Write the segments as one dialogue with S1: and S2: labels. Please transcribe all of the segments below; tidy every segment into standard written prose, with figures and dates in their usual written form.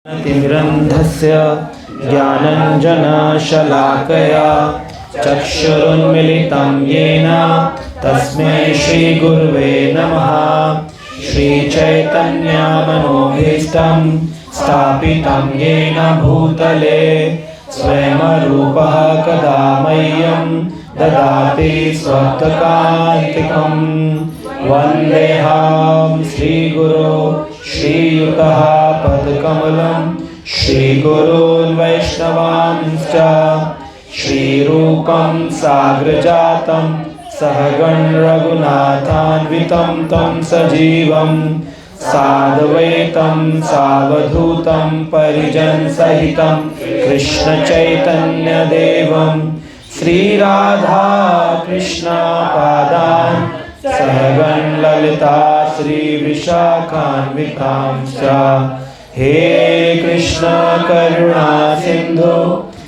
S1: तिमिरन्धस्य ज्ञानञ्जनशलाकया चक्षुरुन्मिलितं येन तस्मै श्रीगुरुवे नमः। श्रीचैतन्यमनोभीष्टं स्थापितं येन भूतले स्वयंरूपः कदा मह्यं ददाति स्वत्कान्तिकं। वन्देऽहं श्रीगुरो श्रीयुतः पदकमलं श्रीगुरून् वैष्णवांश्च श्रीरूपं साग्रजातं सहगण रघुनाथान्वितं तं सजीवं साद्वैतं सावधूतं परिजनसहितं कृष्णचैतन्यदेवं श्रीराधा कृष्णपादान् सहगण ललिता श्रीविशाखान्वितांश्च। हे कृष्ण करुणा सिंधु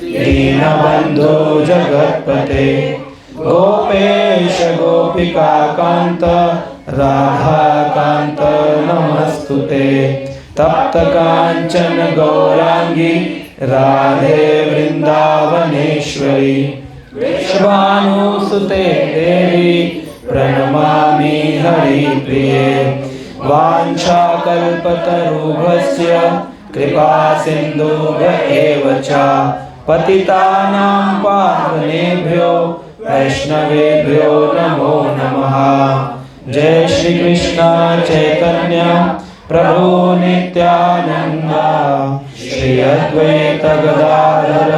S1: दीनबंधो जगत्पते गोपेश गोपिका कांत राधा कांत नमस्तुते। तप्त कांचन गौरांगी राधे वृंदावनेश्वरी विश्वानुसुते देवी प्रणमामि हरिप्रिये। वाञ्छाकल्पतरुभ्यश्च कृपा सिन्धुभ्य एव च पतितानां पावनेभ्यो वैष्णवेभ्यो नमो नमः। जय श्री कृष्ण चैतन्य प्रभु नित्यानंद श्री अद्वैत गदाधर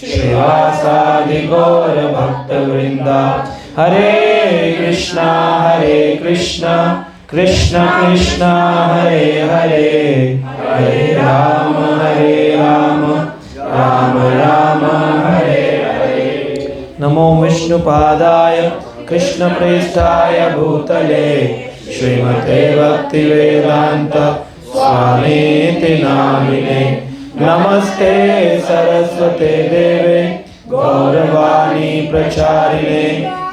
S1: श्रीवासादि गौर भक्तवृंद। हरे कृष्णा कृष्ण कृष्ण हरे हरे हरे राम राम राम हरे हरे। नमो विष्णुपादाय कृष्णप्रेष्ठाय भूतले श्रीमते भक्तिवेदांत स्वामीति नामिने। नमस्ते सरस्वते देवे गौरवाणी प्रचारिणे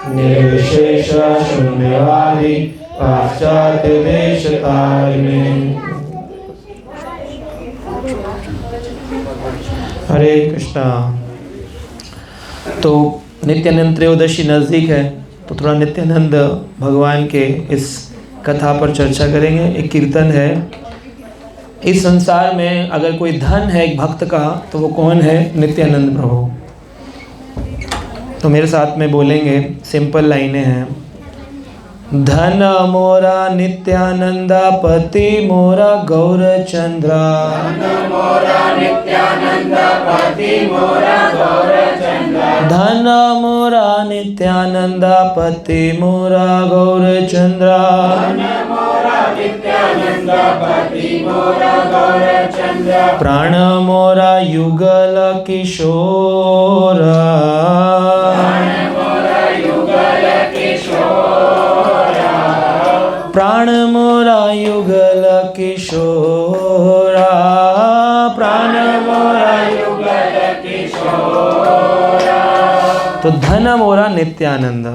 S1: निर्विशेष शून्यवादी पाश्चात्य देशतारिणे। हरे कृष्णा। तो नित्यानंद त्रयोदशी नज़दीक है, तो थोड़ा नित्यानंद भगवान के इस कथा पर चर्चा करेंगे। एक कीर्तन है, इस संसार में अगर कोई धन है एक भक्त का तो वो कौन है? नित्यानंद प्रभु। तो मेरे साथ में बोलेंगे, सिंपल लाइनें हैं। धन मोरा नित्यानंद पति मोरा गौरचंद्रा।
S2: धन मोरा नित्यानंद पति मोरा गौरचंद्रा।
S1: धन मोरा नित्यानंद पति मोरा गौरचंद्रा।
S2: धन मोरा नित्यानंद पति मोरा गौरचंद्रा।
S1: प्राण मोरा युगल किशोरा।
S2: प्राण मोरा युगल किशोरा।
S1: प्राण मोरा युगल किशोरा। प्राण मोरा
S2: युगल किशोरा।
S1: तो धन मोरा नित्यानंद,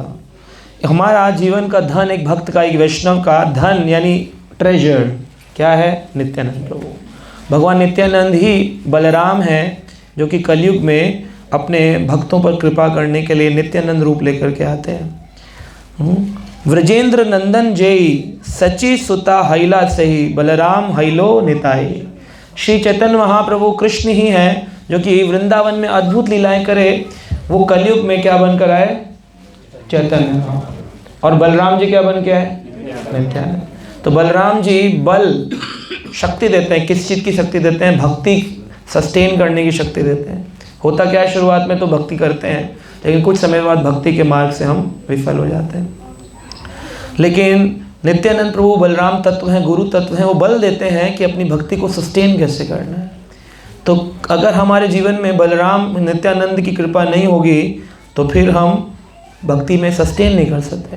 S1: हमारा जीवन का धन, एक भक्त का, एक वैष्णव का धन यानी ट्रेजर क्या है? नित्यानंद प्रभु। भगवान नित्यानंद ही बलराम हैं जो कि कलयुग में अपने भक्तों पर कृपा करने के लिए नित्यानंद रूप लेकर के आते हैं। व्रजेंद्र नंदन जय सची सुता हैला सही बलराम हैलो निताई। श्री चैतन्य महाप्रभु कृष्ण ही हैं जो कि वृंदावन में अद्भुत लीलाएं करे। वो कलयुग में क्या बनकर आए? चैतन्य। और बलराम जी क्या बन के आए? नित्यानंद। तो बलराम जी बल शक्ति देते हैं। किस चीज़ की शक्ति देते हैं? भक्ति सस्टेन करने की शक्ति देते हैं। होता क्या है, शुरुआत में तो भक्ति करते हैं, लेकिन कुछ समय बाद भक्ति के मार्ग से हम विफल हो जाते हैं। लेकिन नित्यानंद प्रभु बलराम तत्व हैं, गुरु तत्व हैं। वो बल देते हैं कि अपनी भक्ति को सस्टेन कैसे करना है। तो अगर हमारे जीवन में बलराम नित्यानंद की कृपा नहीं होगी तो फिर हम भक्ति में सस्टेन नहीं कर सकते।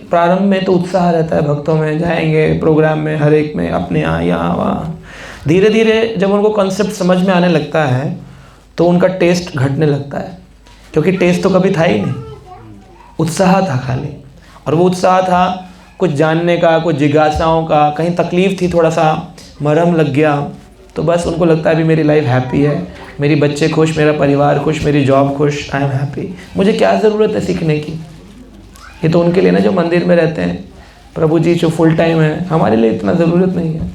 S1: प्रारंभ में तो उत्साह रहता है भक्तों में, जाएंगे प्रोग्राम में, हर एक में, अपने यहाँ वहाँ। धीरे धीरे जब उनको कॉन्सेप्ट समझ में आने लगता है तो उनका टेस्ट घटने लगता है, क्योंकि टेस्ट तो कभी था ही नहीं, उत्साह था खाली। और वो उत्साह था कुछ जानने का, कुछ जिज्ञासाओं का, कहीं तकलीफ़ थी, थोड़ा सा मरहम लग गया तो बस उनको लगता है अभी मेरी लाइफ हैप्पी है, मेरी बच्चे खुश, मेरा परिवार खुश, मेरी जॉब खुश, आई एम हैप्पी, मुझे क्या ज़रूरत है सीखने की। ये तो उनके लिए ना जो मंदिर में रहते हैं, प्रभु जी जो फुल टाइम है, हमारे लिए इतना ज़रूरत नहीं है।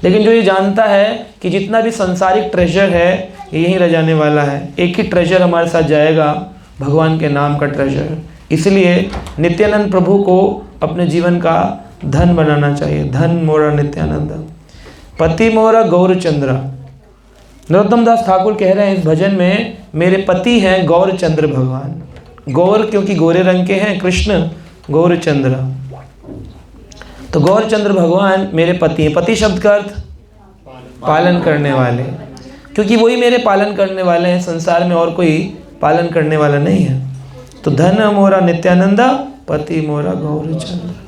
S1: लेकिन जो ये जानता है कि जितना भी संसारिक ट्रेजर है ये यहीं रह जाने वाला है, एक ही ट्रेजर हमारे साथ जाएगा, भगवान के नाम का ट्रेजर। इसलिए नित्यानंद प्रभु को अपने जीवन का धन बनाना चाहिए। धन मोरा नित्यानंद, पति मोरा गौरचंद्र। नरोत्तम दास ठाकुर कह रहे हैं इस भजन में, मेरे पति हैं गौरचंद्र भगवान। गौर क्योंकि गोरे रंग के हैं, कृष्ण गौरचंद्र, तो गौरचंद्र भगवान मेरे पति हैं। पति शब्द का अर्थ पालन करने वाले, क्योंकि वही मेरे पालन करने वाले हैं, संसार में और कोई पालन करने वाला नहीं है। तो धन मोरा नित्यानंदा, पति मोरा गौरचंद्र।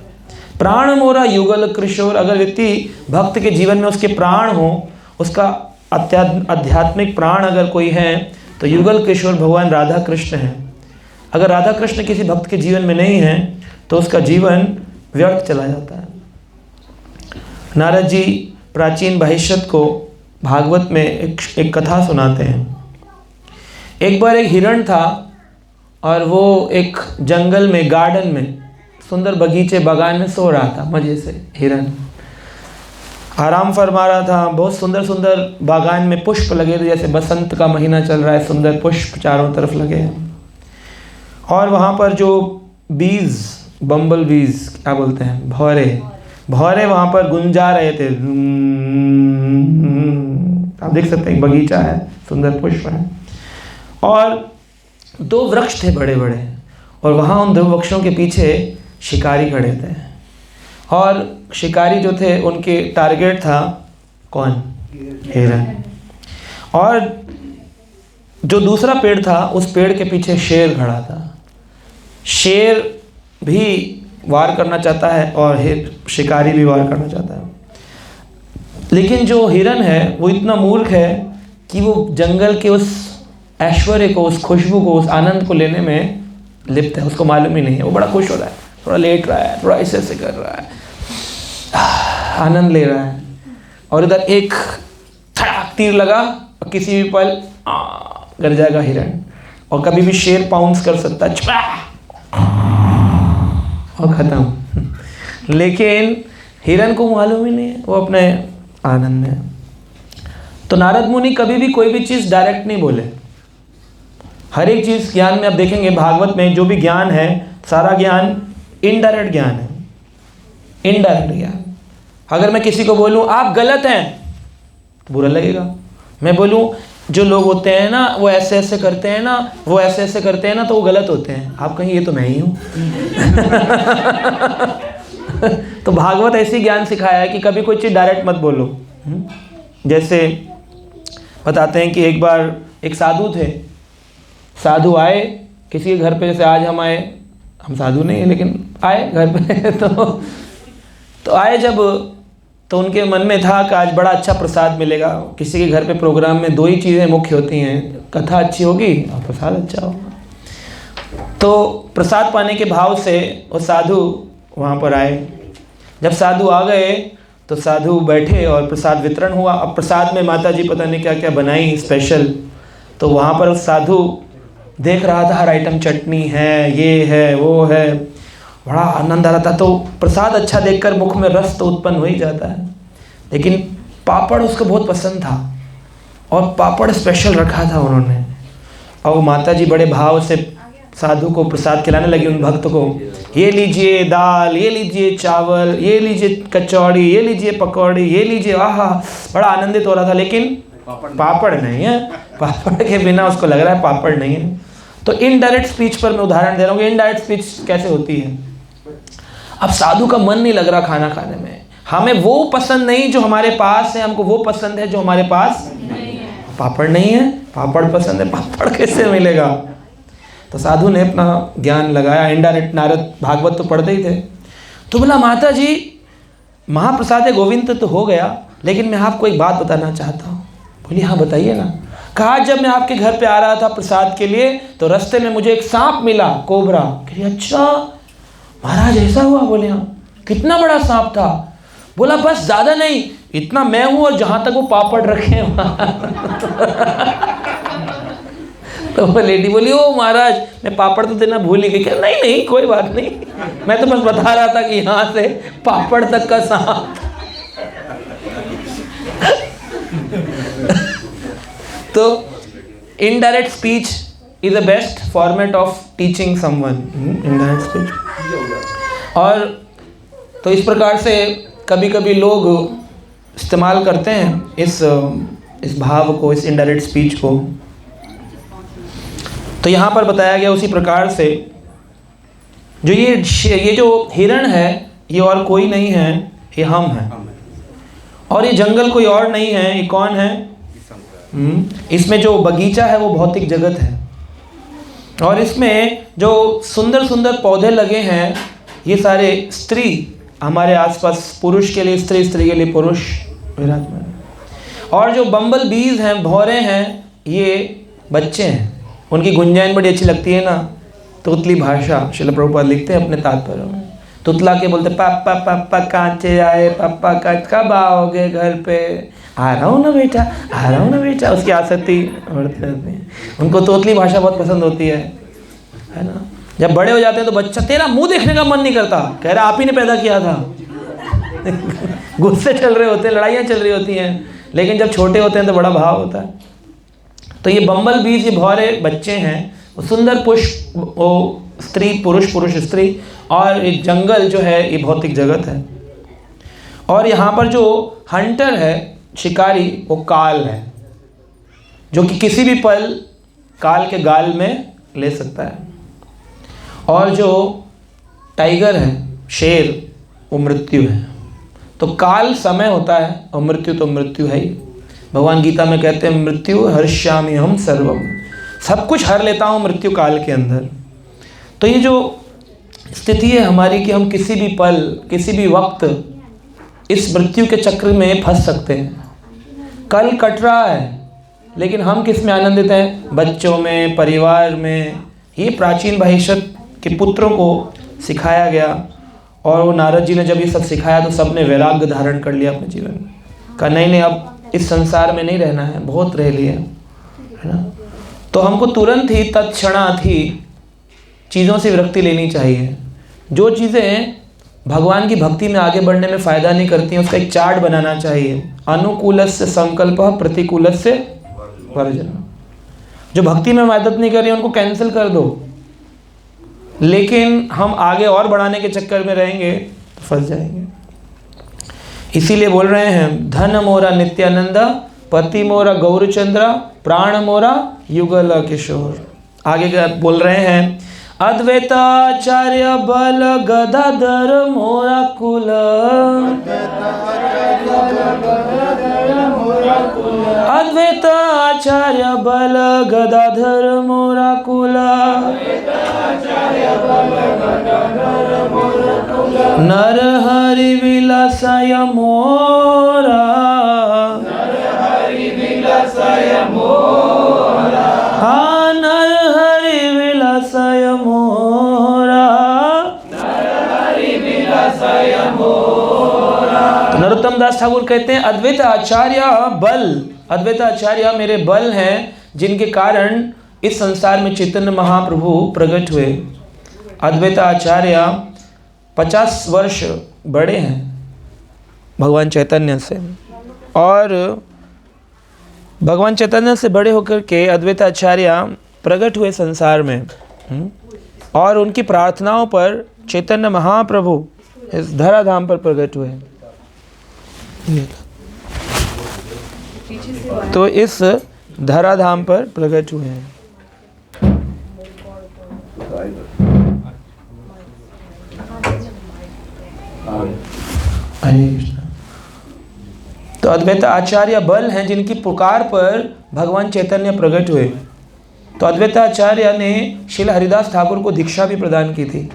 S1: प्राण मोरा युगल किशोर। अगर व्यक्ति भक्त के जीवन में उसके प्राण हो, उसका आध्यात्मिक प्राण अगर कोई है, तो युगल किशोर भगवान राधा कृष्ण हैं। अगर राधा कृष्ण किसी भक्त के जीवन में नहीं है तो उसका जीवन व्यर्थ चला जाता है। नारद जी प्राचीन भविष्यत को भागवत में एक कथा सुनाते हैं। एक बार एक हिरण था और वो एक जंगल में, गार्डन में, सुंदर बगीचे बागान में सो रहा था मज़े से। हिरण आराम फरमा रहा था। बहुत सुंदर सुंदर बागान में पुष्प लगे थे, जैसे बसंत का महीना चल रहा है, सुंदर पुष्प चारों तरफ लगे हैं। और वहाँ पर जो बीज, बम्बल बीज क्या बोलते हैं, भौरे वहाँ पर गुंजा रहे थे। आप देख सकते हैं बगीचा है, सुंदर पुष्प है, और दो वृक्ष थे बड़े बड़े, और वहाँ उन दो वृक्षों के पीछे शिकारी खड़े थे। और शिकारी जो थे उनके टारगेट था कौन? हिरण। और जो दूसरा पेड़ था उस पेड़ के पीछे शेर खड़ा था। शेर भी वार करना चाहता है और शिकारी भी वार करना चाहता है, लेकिन जो हिरण है वो इतना मूर्ख है कि वो जंगल के उस ऐश्वर्य को, उस खुशबू को, उस आनंद को लेने में लिप्त है। उसको मालूम ही नहीं है। वो बड़ा खुश हो रहा है, थोड़ा लेट रहा है, थोड़ा ऐसे ऐसे कर रहा है, आनंद ले रहा है। और इधर एक धड़ाक तीर लगा और किसी भी पल गिर जाएगा हिरण। और कभी भी शेर पाउंस कर सकता है और ख़त्म। लेकिन हिरण को मालूम ही नहीं है, वो अपने आनंद में। तो नारद मुनि कभी भी कोई भी चीज़ डायरेक्ट नहीं बोले। हर एक चीज़ ज्ञान में आप देखेंगे, भागवत में जो भी ज्ञान है, सारा ज्ञान इनडायरेक्ट ज्ञान है, इनडायरेक्ट ज्ञान। अगर मैं किसी को बोलूँ आप गलत हैं तो बुरा लगेगा। मैं बोलूँ जो लोग होते हैं ना वो ऐसे ऐसे करते हैं ना, वो ऐसे ऐसे करते हैं ना, तो वो गलत होते हैं, आप कहीं ये तो मैं ही हूँ। तो भागवत ऐसी ज्ञान सिखाया है कि कभी कोई चीज़ डायरेक्ट मत बोलो। जैसे बताते हैं कि एक बार एक साधु थे। साधु आए किसी के घर पे, जैसे आज हम आए, हम साधु नहीं हैं लेकिन आए घर पे। तो आए जब, तो उनके मन में था कि आज बड़ा अच्छा प्रसाद मिलेगा। किसी के घर पे प्रोग्राम में दो ही चीज़ें मुख्य होती हैं, कथा अच्छी होगी और प्रसाद अच्छा होगा। तो प्रसाद पाने के भाव से वो साधु वहाँ पर आए। जब साधु आ गए तो साधु बैठे और प्रसाद वितरण हुआ। अब प्रसाद में माता जी पता नहीं क्या क्या बनाई स्पेशल। तो वहाँ पर साधु देख रहा था, हर आइटम चटनी है, ये है, वो है, बड़ा आनंद आ रहा था। तो प्रसाद अच्छा देखकर मुख में रस तो उत्पन्न हो ही जाता है, लेकिन पापड़ उसको बहुत पसंद था और पापड़ स्पेशल रखा था उन्होंने। और वो माता जी बड़े भाव से साधु को प्रसाद खिलाने लगी, उन भक्त को। ये लीजिए दाल, ये लीजिए चावल, ये लीजिए कचौड़ी, ये लीजिए पकौड़ी, ये लीजिए। आहा, बड़ा आनंदित हो रहा था, लेकिन पापड़ नहीं है। पापड़ के बिना उसको लग रहा है पापड़ नहीं है। तो इनडायरेक्ट स्पीच पर मैं उदाहरण दे रहा हूँ कि इनडायरेक्ट स्पीच कैसे होती है। अब साधु का मन नहीं लग रहा खाना खाने में, हमें वो पसंद नहीं जो हमारे पास है, हमको वो पसंद है जो हमारे पास नहीं है। पापड़ नहीं है, पापड़ पसंद है, पापड़ कैसे मिलेगा। तो साधु ने अपना ज्ञान लगाया इनडायरेक्ट। नारद भागवत तो पढ़ते ही थे। तो बोला माता जी महाप्रसाद गोविंद तो हो गया, लेकिन मैं आपको एक बात बताना चाहता हूँ। बोली हाँ बताइए ना। कहा जब मैं आपके घर पे आ रहा था प्रसाद के लिए तो रास्ते में मुझे एक सांप मिला, कोबरा। कही अच्छा महाराज ऐसा हुआ? बोले हाँ। कितना बड़ा सांप था? बोला बस ज़्यादा नहीं, इतना मैं हूँ और जहाँ तक वो पापड़ रखे हैं वहाँ तो वो लेडी बोली, ओ महाराज मैं पापड़ तो देना भूल ही गई। क्या नहीं नहीं कोई बात नहीं, मैं तो बस बता रहा था कि यहाँ से पापड़ तक का सांप। तो indirect speech is the best format of teaching someone, indirect speech. और तो इस प्रकार से कभी कभी लोग इस्तेमाल करते हैं इस भाव को, इस इनडायरेक्ट स्पीच को। तो यहाँ पर बताया गया उसी प्रकार से जो ये जो हिरण है ये और कोई नहीं है, ये हम हैं। और ये जंगल कोई और नहीं है, ये कौन है? इसमें जो बगीचा है वो भौतिक जगत है। और इसमें जो सुंदर सुंदर पौधे लगे हैं ये सारे स्त्री हमारे आसपास, पुरुष के लिए स्त्री, स्त्री के लिए पुरुष विराजमान। और जो बम्बल बीज हैं, भौरे हैं, ये बच्चे हैं। उनकी गुंजाइन बड़ी अच्छी लगती है ना, तोतली भाषा श्रील प्रभुपाद लिखते हैं अपने तात्पर्य में। तुतला के बोलते पापा पापा कांचे आए, पापा कब आओगे घर पे? आ रहा हूँ ना बेटा, आ रहा हूँ ना बेटा। उसकी आसक्ति बढ़ती रहती है। उनको तोतली भाषा बहुत पसंद होती है ना। जब बड़े हो जाते हैं तो बच्चा, तेरा मुंह देखने का मन नहीं करता, कह रहा आप ही ने पैदा किया था। गुस्से चल रहे होते हैं, लड़ाइयाँ चल रही होती हैं, लेकिन जब छोटे होते हैं तो बड़ा भाव होता है। तो ये बम्बल बीज, ये भौरे बच्चे हैं, वो सुंदर पुष्प, वो स्त्री पुरुष, पुरुष स्त्री। और ये जंगल जो है ये भौतिक जगत है। और यहाँ पर जो हंटर है, शिकारी, वो काल है, जो कि किसी भी पल काल के गाल में ले सकता है। और जो टाइगर है, शेर, वो मृत्यु है। तो काल समय होता है और मृत्यु तो मृत्यु है ही। भगवान गीता में कहते हैं मृत्यु हर्ष्यामि हम सर्वम, सब कुछ हर लेता हूँ मृत्यु काल के अंदर। तो ये जो स्थिति है हमारी कि हम किसी भी पल, किसी भी वक्त इस मृत्यु के चक्र में फंस सकते हैं। कल कट रहा है लेकिन हम किस में आनंदित हैं? बच्चों में, परिवार में। ये प्राचीन भविष्य के पुत्रों को सिखाया गया। और वो नारद जी ने जब ये सब सिखाया तो सब ने वैराग्य धारण कर लिया अपने जीवन में। कहा नहीं नहीं, अब इस संसार में नहीं रहना है, बहुत रह लिया है ना। तो हमको तुरंत ही तत्क्षणात ही चीज़ों से विरक्ति लेनी चाहिए। जो चीज़ें भगवान की भक्ति में आगे बढ़ने में फ़ायदा नहीं करती हैं उसका एक चार्ट बनाना चाहिए। अनुकूलस्य संकल्प, प्रतिकूलस्य वर्जन। जो भक्ति में मदद नहीं कर रही उनको कैंसिल कर दो। लेकिन हम आगे और बढ़ाने के चक्कर में रहेंगे तो फंस जाएंगे। इसीलिए बोल रहे हैं धन मोरा नित्यानंद, पति मोरा गौरचंद्र, प्राण मोरा युगल किशोर। आगे क्या बोल रहे हैं? अद्वैताचार्य बल गदाधर मोरा कुल, अद्वैताचार्य बल गदाधर मोरा कुल, नर हरि विलासय मोरा, हाँ नर हरि विलासय मोरा। तो नरोत्तम दास ठाकुर कहते हैं अद्वैत आचार्य बल, अद्वैत आचार्य मेरे बल हैं जिनके कारण इस संसार में चैतन्य महाप्रभु प्रकट हुए। अद्वैत आचार्य 50 वर्ष बड़े हैं भगवान चैतन्य से। और भगवान चैतन्य से बड़े होकर के अद्वैत आचार्य प्रकट हुए संसार में। और उनकी प्रार्थनाओं पर चैतन्य महाप्रभु इस धराधाम पर प्रकट हुए। तो इस धराधाम पर प्रकट हुए हैं। तो अद्वैत आचार्य बल हैं जिनकी पुकार पर भगवान चैतन्य प्रकट हुए। तो अद्वैत आचार्य ने श्रील हरिदास ठाकुर को दीक्षा भी प्रदान की थी।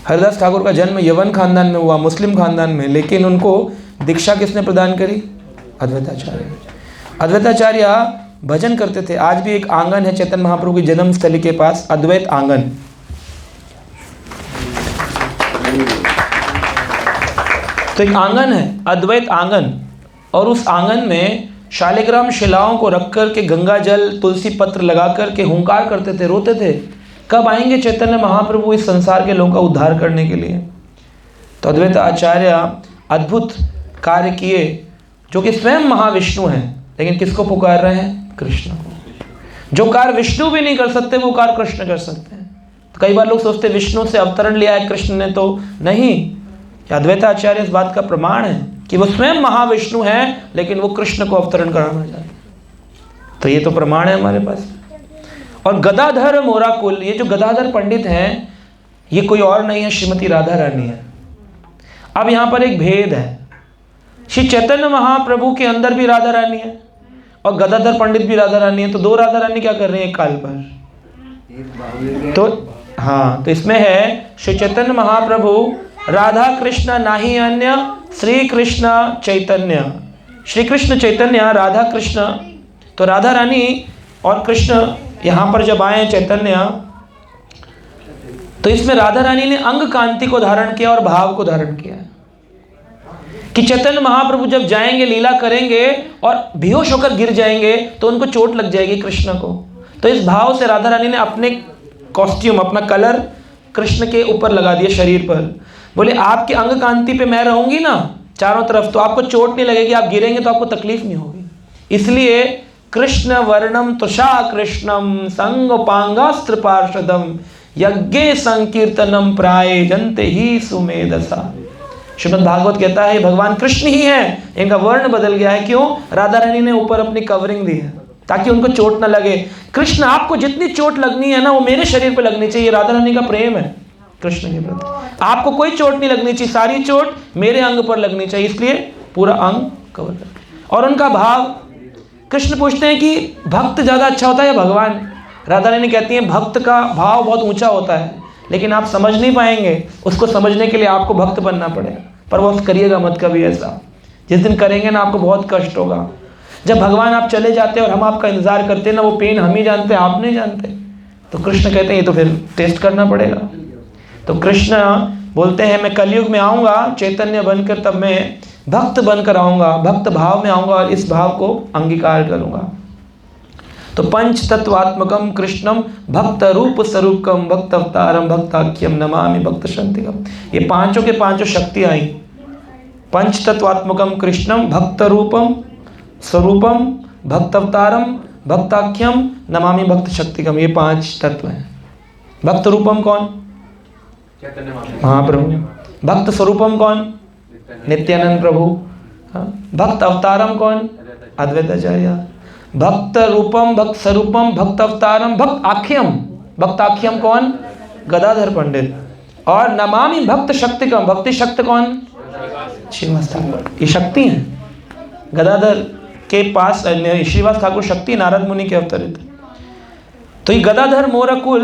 S1: हरिदास ठाकुर का जन्म यवन खानदान में हुआ, मुस्लिम खानदान में, लेकिन उनको दीक्षा किसने प्रदान करी? अद्वैताचार्य। अद्वैताचार्य भजन करते थे। आज भी एक आंगन है चैतन्य महाप्रभु की जन्म स्थली के पास, अद्वैत आंगन। तो एक आंगन है, अद्वैत आंगन, और उस आंगन में शालिग्राम शिलाओं को रख कर के गंगा जल तुलसी पत्र लगा कर के हुंकार करते थे, रोते थे, कब आएंगे चैतन्य महाप्रभु इस संसार के लोगों का उद्धार करने के लिए। तो अद्वैत आचार्य अद्भुत कार्य किए, जो कि स्वयं महाविष्णु हैं, लेकिन किसको पुकार रहे हैं? कृष्ण को। जो कार्य विष्णु भी नहीं कर सकते वो कार्य कृष्ण कर सकते हैं। तो कई बार लोग सोचते विष्णु से अवतरण लिया है कृष्ण ने, तो नहीं। अद्वैत आचार्य इस बात का प्रमाण है कि वो स्वयं महाविष्णु हैं, लेकिन वो कृष्ण को अवतरण कराना चाहते हैं। तो ये तो प्रमाण है हमारे पास। और गदाधर मोराकुल, ये जो गदाधर पंडित हैं, ये कोई और नहीं है, श्रीमती राधा रानी है। अब यहाँ पर एक भेद है, श्री चैतन्य महाप्रभु के अंदर भी राधा रानी है और गदाधर पंडित भी राधा रानी है। तो दो राधा रानी क्या कर रही है एक काल पर? तो हाँ, तो इसमें है श्री चैतन्य महाप्रभु राधा कृष्ण नाही अन्य श्री कृष्ण चैतन्य, श्री कृष्ण चैतन्य राधा कृष्ण। तो राधा रानी और कृष्ण यहाँ पर जब आए चैतन्य, तो इसमें राधा रानी ने अंग कांति को धारण किया और भाव को धारण किया कि चैतन्य महाप्रभु जब जाएंगे लीला करेंगे और बेहोश होकर गिर जाएंगे तो उनको चोट लग जाएगी कृष्ण को। तो इस भाव से राधा रानी ने अपने कॉस्ट्यूम, अपना कलर कृष्ण के ऊपर लगा दिया, शरीर पर। बोले आपके अंग कांति पे मैं रहूंगी ना चारों तरफ, तो आपको चोट नहीं लगेगी, आप गिरेंगे तो आपको तकलीफ नहीं होगी। इसलिए कृष्ण वर्णम तुषा कृष्णम संगोपांगास्त्र पार्षदम यज्ञे संकीर्तनम प्राय जनते ही सुमेधसा। श्रीमद् भागवत कहता है भगवान कृष्ण ही है, इनका वर्ण बदल गया है। क्यों? राधा रानी ने ऊपर अपनी कवरिंग दी है ताकि उनको चोट ना लगे। कृष्ण आपको जितनी चोट लगनी है ना वो मेरे शरीर पे लगनी चाहिए। राधा रानी का प्रेम है कृष्ण के प्रति। आपको कोई चोट नहीं लगनी चाहिए, सारी चोट मेरे अंग पर लगनी चाहिए, इसलिए पूरा अंग कवर कर। और उनका भाव, कृष्ण पूछते हैं कि भक्त ज्यादा अच्छा होता है या भगवान? राधा रानी कहती है भक्त का भाव बहुत ऊंचा होता है, लेकिन आप समझ नहीं पाएंगे। उसको समझने के लिए आपको भक्त बनना पड़ेगा, पर वो करिएगा मत कभी ऐसा। जिस दिन करेंगे ना आपको बहुत कष्ट होगा। जब भगवान आप चले जाते हैं और हम आपका इंतजार करते हैं ना, वो पेन हम ही जानते हैं, आप नहीं जानते। तो कृष्ण कहते हैं ये तो फिर टेस्ट करना पड़ेगा। तो कृष्ण बोलते हैं मैं कलयुग में आऊँगा चैतन्य बनकर, तब मैं भक्त बनकर आऊँगा, भक्त भाव में आऊँगा और इस भाव को अंगीकार करूँगा। तो पंच तत्वात्मकम कृष्णम भक्त रूप स्वरूपकम भक्त अवतारम भक्ताख्यम नमामि भक्त शक्तिकम। ये पांचों के पांचों शक्ति आई। पंच तत्वात्मकम कृष्णम भक्त रूपम स्वरूपम भक्त अवतारम भक्ताख्यम नमामि भक्त शक्तिकम। ये पांच तत्व हैं। भक्त रूपम कौन? महाप्रभु। भक्त स्वरूपम कौन? नित्यानंद प्रभु। भक्त अवतारम कौन? अद्वैत आचार्य। भक्त रूपम भक्त स्वरूपम भक्त अवतारम भक्त आख्यम। भक्त आख्यम कौन? गदाधर पंडित। और नमामि भक्त शक्तिकम, भक्ति शक्ति कौन? श्रीवास ठाकुर। ये शक्ति है गदाधर के पास। श्रीवास ठाकुर शक्ति नारद मुनि के अवतरित। तो ये गदाधर मोरकुल,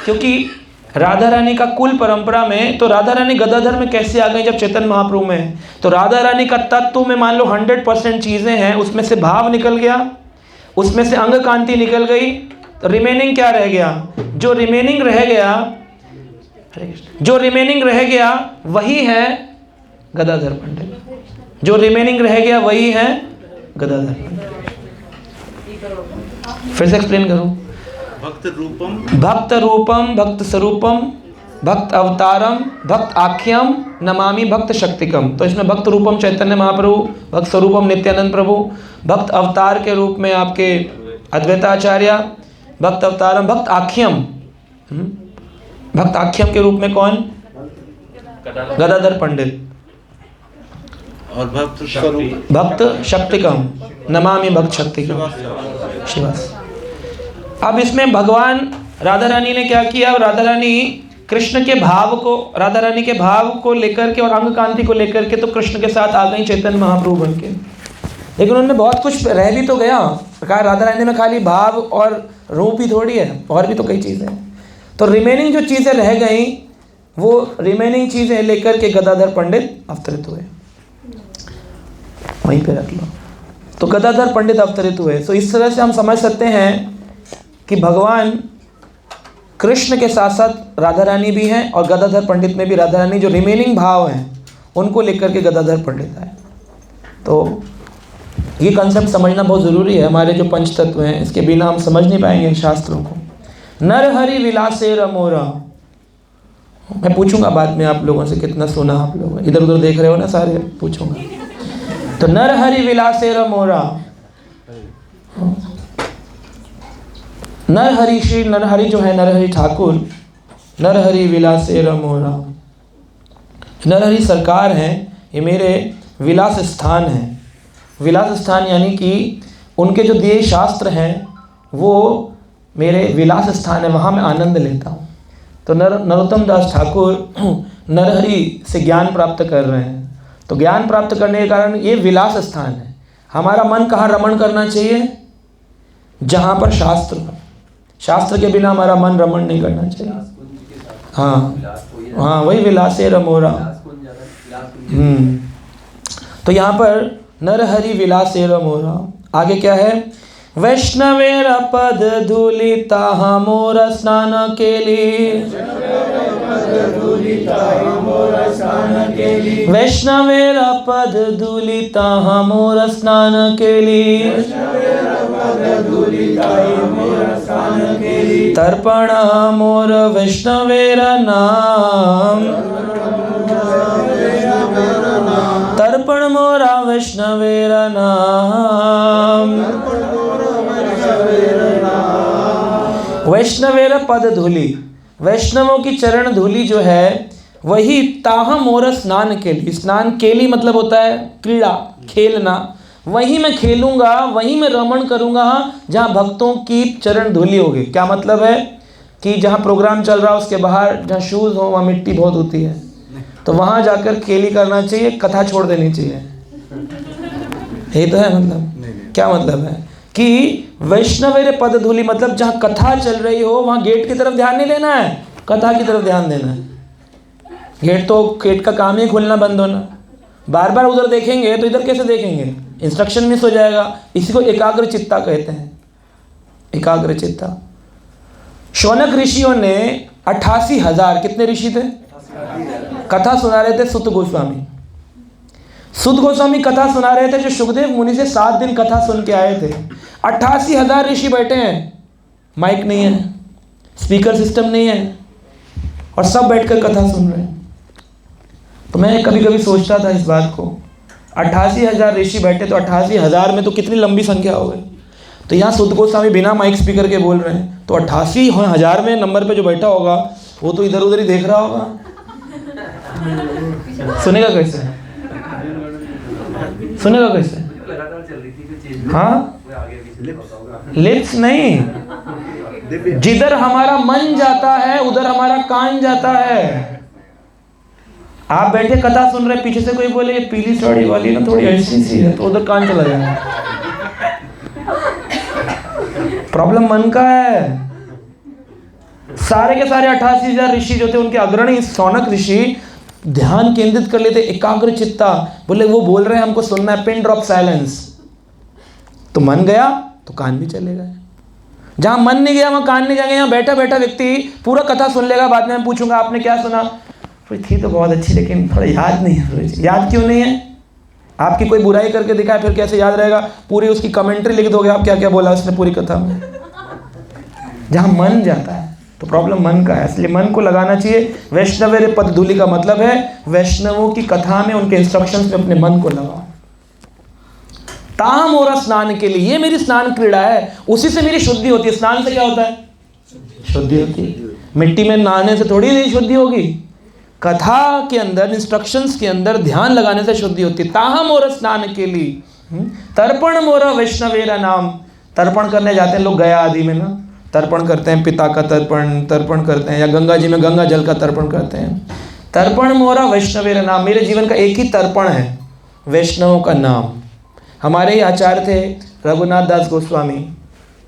S1: क्योंकि राधा रानी का कुल परंपरा में, तो राधा रानी गदाधर में कैसे आ गई जब चैतन्य महाप्रभु में? तो राधा रानी का तत्व में मान लो 100% चीजें हैं, उसमें से भाव निकल गया, उसमें से अंग कांति निकल गई, तो रिमेनिंग क्या रह गया? जो रिमेनिंग रह गया वही है गदाधर पंडित। जो रिमेनिंग रह गया वही है गदाधर पंडित। फिर से एक्सप्लेन करूं। भक्त रूपम भक्त स्वरूपम भक्त अवतारम भक्त आख्यम नमामि भक्त शक्तिकम। तो इसमें भक्त रूपम चैतन्य महाप्रभु, भक्त स्वरूपम नित्यानंद प्रभु, भक्त अवतार के रूप में आपके अद्वैताचार्य, भक्त अवतारम भक्त आख्यम। भक्त आख्यम के रूप में कौन? गदाधर पंडित।
S2: और
S1: भक्त शक्तिकम नमामि भक्त शक्तिकम शिवास। अब इसमें भगवान राधा रानी ने क्या किया? राधा रानी कृष्ण के भाव को, राधा रानी के भाव को लेकर के और अंग कांति को लेकर के तो कृष्ण के साथ आ गई चैतन्य महाप्रभु बन के। लेकिन उनमें बहुत कुछ रह भी तो गया। कहा राधा रानी में खाली भाव और रूप ही थोड़ी है, और भी तो कई चीज़ें हैं। तो रिमेनिंग जो चीज़ें रह गई वो रिमेनिंग चीज़ें लेकर के गदाधर पंडित अवतरित हुए। वहीं पे रख लो। तो गदाधर पंडित अवतरित हुए। तो इस तरह से हम समझ सकते हैं कि भगवान कृष्ण के साथ साथ राधा रानी भी हैं और गदाधर पंडित में भी राधा रानी, जो रिमेनिंग भाव हैं उनको लेकर के गदाधर पंडित आए। तो ये कंसेप्ट समझना बहुत ज़रूरी है। हमारे जो पंच तत्व हैं इसके बिना हम समझ नहीं पाएंगे शास्त्रों को। नर हरि विलासे रमोरा, मैं पूछूंगा बाद में आप लोगों से कितना सुना आप लोग, इधर उधर देख रहे हो ना सारे, पूछूंगा। तो नर हरि विलासे रमोरा, नरहरि श्री नरहरि जो है नरहरि ठाकुर, नरहरि विलासे रमोरा, नरहरि सरकार हैं, ये मेरे विलास स्थान हैं। विलास स्थान यानी कि उनके जो दिए शास्त्र हैं वो मेरे विलास स्थान है, वहाँ मैं आनंद लेता हूँ। तो नरोत्तम दास ठाकुर नरहरि से ज्ञान प्राप्त कर रहे हैं। तो ज्ञान प्राप्त करने के कारण ये विलास स्थान है। हमारा मन कहाँ रमण करना चाहिए? जहाँ पर शास्त्र हो। शास्त्र के बिना हमारा मन रमण नहीं करना चाहिए। हाँ, वही विलासे रमोरा। तो यहाँ पर नरहरि विलासे रमोरा, आगे क्या है? वैष्णवेर पद धूलिता मोर स्नान केली, वैष्णवेर पद धूलिता मोर स्नान केली, तर्पण मोर वैष्णवेर नाम, तर्पण मोरा वैष्णवेर नाम। वैष्णवेर पद धूलि, वैष्णवों की चरण धूलि जो है वही ताह मोर स्नान केली, स्नान केली मतलब होता है क्रीड़ा, खेलना। वहीं मैं खेलूंगा, वहीं मैं रमण करूंगा जहाँ भक्तों की चरण धूलि होगी। क्या मतलब है? कि जहाँ प्रोग्राम चल रहा है उसके बाहर जहाँ शूज़ हो वहाँ मिट्टी बहुत होती है, तो वहाँ जाकर केली करना चाहिए, कथा छोड़ देनी चाहिए। यही तो है मतलब। क्या मतलब है कि वैष्णवेर पद धूलि मतलब जहाँ कथा चल रही हो वहाँ गेट की तरफ ध्यान नहीं देना है, कथा की तरफ ध्यान देना है। गेट का काम ही खुलना बंद होना। बार बार उधर देखेंगे तो इधर कैसे देखेंगे? इंस्ट्रक्शन मिस हो जाएगा। इसी को एकाग्र चित्ता कहते हैं, एकाग्र चित्ता। शौनक ऋषियों ने 88,000, कितने ऋषि थे? कथा सुना रहे थे सुत गोस्वामी। सुत गोस्वामी कथा सुना रहे थे जो सुखदेव मुनि से 7 दिन कथा सुन के आए थे। 88,000 ऋषि बैठे हैं, माइक नहीं है, स्पीकर सिस्टम नहीं है, और सब बैठकर कथा सुन रहे हैं। तो मैं कभी कभी सोचता था इस बात को, 88,000 ऋषि बैठे तो 88,000 में तो कितनी लंबी संख्या हो गई। तो यहाँ सुत गोस्वामी बिना माइक स्पीकर के बोल रहे हैं, तो 88,000 में नंबर पे जो बैठा होगा वो तो इधर उधर ही देख रहा होगा। सुनेगा कैसे? सुनेगा कैसे? हाँ, लिप्स नहीं, जिधर हमारा मन जाता है उधर हमारा कान जाता है। आप बैठे कथा सुन रहे, पीछे से कोई बोले ये पीली साड़ी वाली ना थोड़ी ऐसी सी है, तो उधर कान चला जाएगा। प्रॉब्लम मन का है। सारे के सारे 88,000 ऋषि जो थे उनके अग्रणी शौनक ऋषि ध्यान केंद्रित कर लेते, एकाग्र चित्ता। बोले वो बोल रहे हैं हमको सुनना है, पिन ड्रॉप साइलेंस। तो मन गया तो कान भी चले गए। जहाँ मन नहीं गया वहाँ कान नहीं जाएंगे। यहाँ बैठा बैठा व्यक्ति पूरा कथा सुन लेगा, बाद में मैं पूछूंगा आपने क्या सुना? थी तो बहुत अच्छी लेकिन थोड़ा याद नहीं है। याद क्यों नहीं है? आपकी कोई बुराई करके दिखाए फिर कैसे याद रहेगा? पूरी उसकी कमेंट्री लिख दोगे आप, क्या क्या बोला उसने पूरी कथा में। जहाँ मन जाता है तो प्रॉब्लम मन का है, इसलिए मन को लगाना चाहिए। वैष्णवेर पद धूलि का मतलब है वैष्णवों की कथा में, उनके इंस्ट्रक्शंस में अपने मन को लगाओ। ताह मोरा स्नान के लिए, ये मेरी स्नान क्रीड़ा है, उसी से मेरी शुद्धि होती है। स्नान से क्या होता है? शुद्धि होती है। मिट्टी में नहाने से थोड़ी नहीं शुद्धि होगी, कथा के अंदर, इंस्ट्रक्शंस के अंदर ध्यान लगाने से शुद्धि होती है। ताह मोरा स्नान के लिए, तर्पण मोरा वैष्णवेरा नाम। तर्पण करने जाते हैं लोग गया आदि में ना, तर्पण करते हैं, पिता का तर्पण करते हैं, या गंगा जी में गंगा जल का तर्पण करते हैं। तर्पण मोरा वैष्णवेरा नाम, मेरे जीवन का एक ही तर्पण है, वैष्णवों का नाम। हमारे ही आचार्य थे रघुनाथ दास गोस्वामी,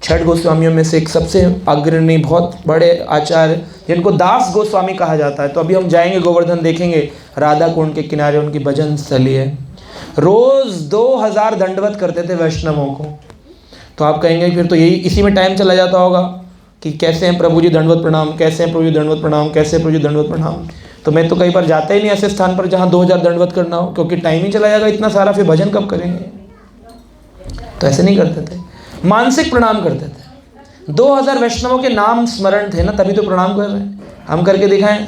S1: 6 गोस्वामियों में से एक सबसे अग्रणी, बहुत बड़े आचार्य, जिनको दास गोस्वामी कहा जाता है। तो अभी हम जाएंगे गोवर्धन, देखेंगे राधा कुंड के किनारे उनकी भजन स्थली है। रोज़ 2000 दंडवत करते थे वैष्णवों को। तो आप कहेंगे फिर तो यही इसी में टाइम चला जाता होगा कि कैसे हैं प्रभु जी दंडवत प्रणाम, कैसे हैं प्रभु जी दंडवत प्रणाम, कैसे प्रभु जी दंडवत प्रणाम। तो मैं तो कई बार जाता ही नहीं ऐसे स्थान पर जहाँ 2000 दंडवत करना हो, क्योंकि टाइम ही चला जाएगा इतना सारा, फिर भजन कब करेंगे। तो ऐसे नहीं करते थे, मानसिक प्रणाम करते थे। 2000 वैष्णवों के नाम स्मरण थे ना, तभी तो प्रणाम कर रहे हैं। हम करके दिखाएं,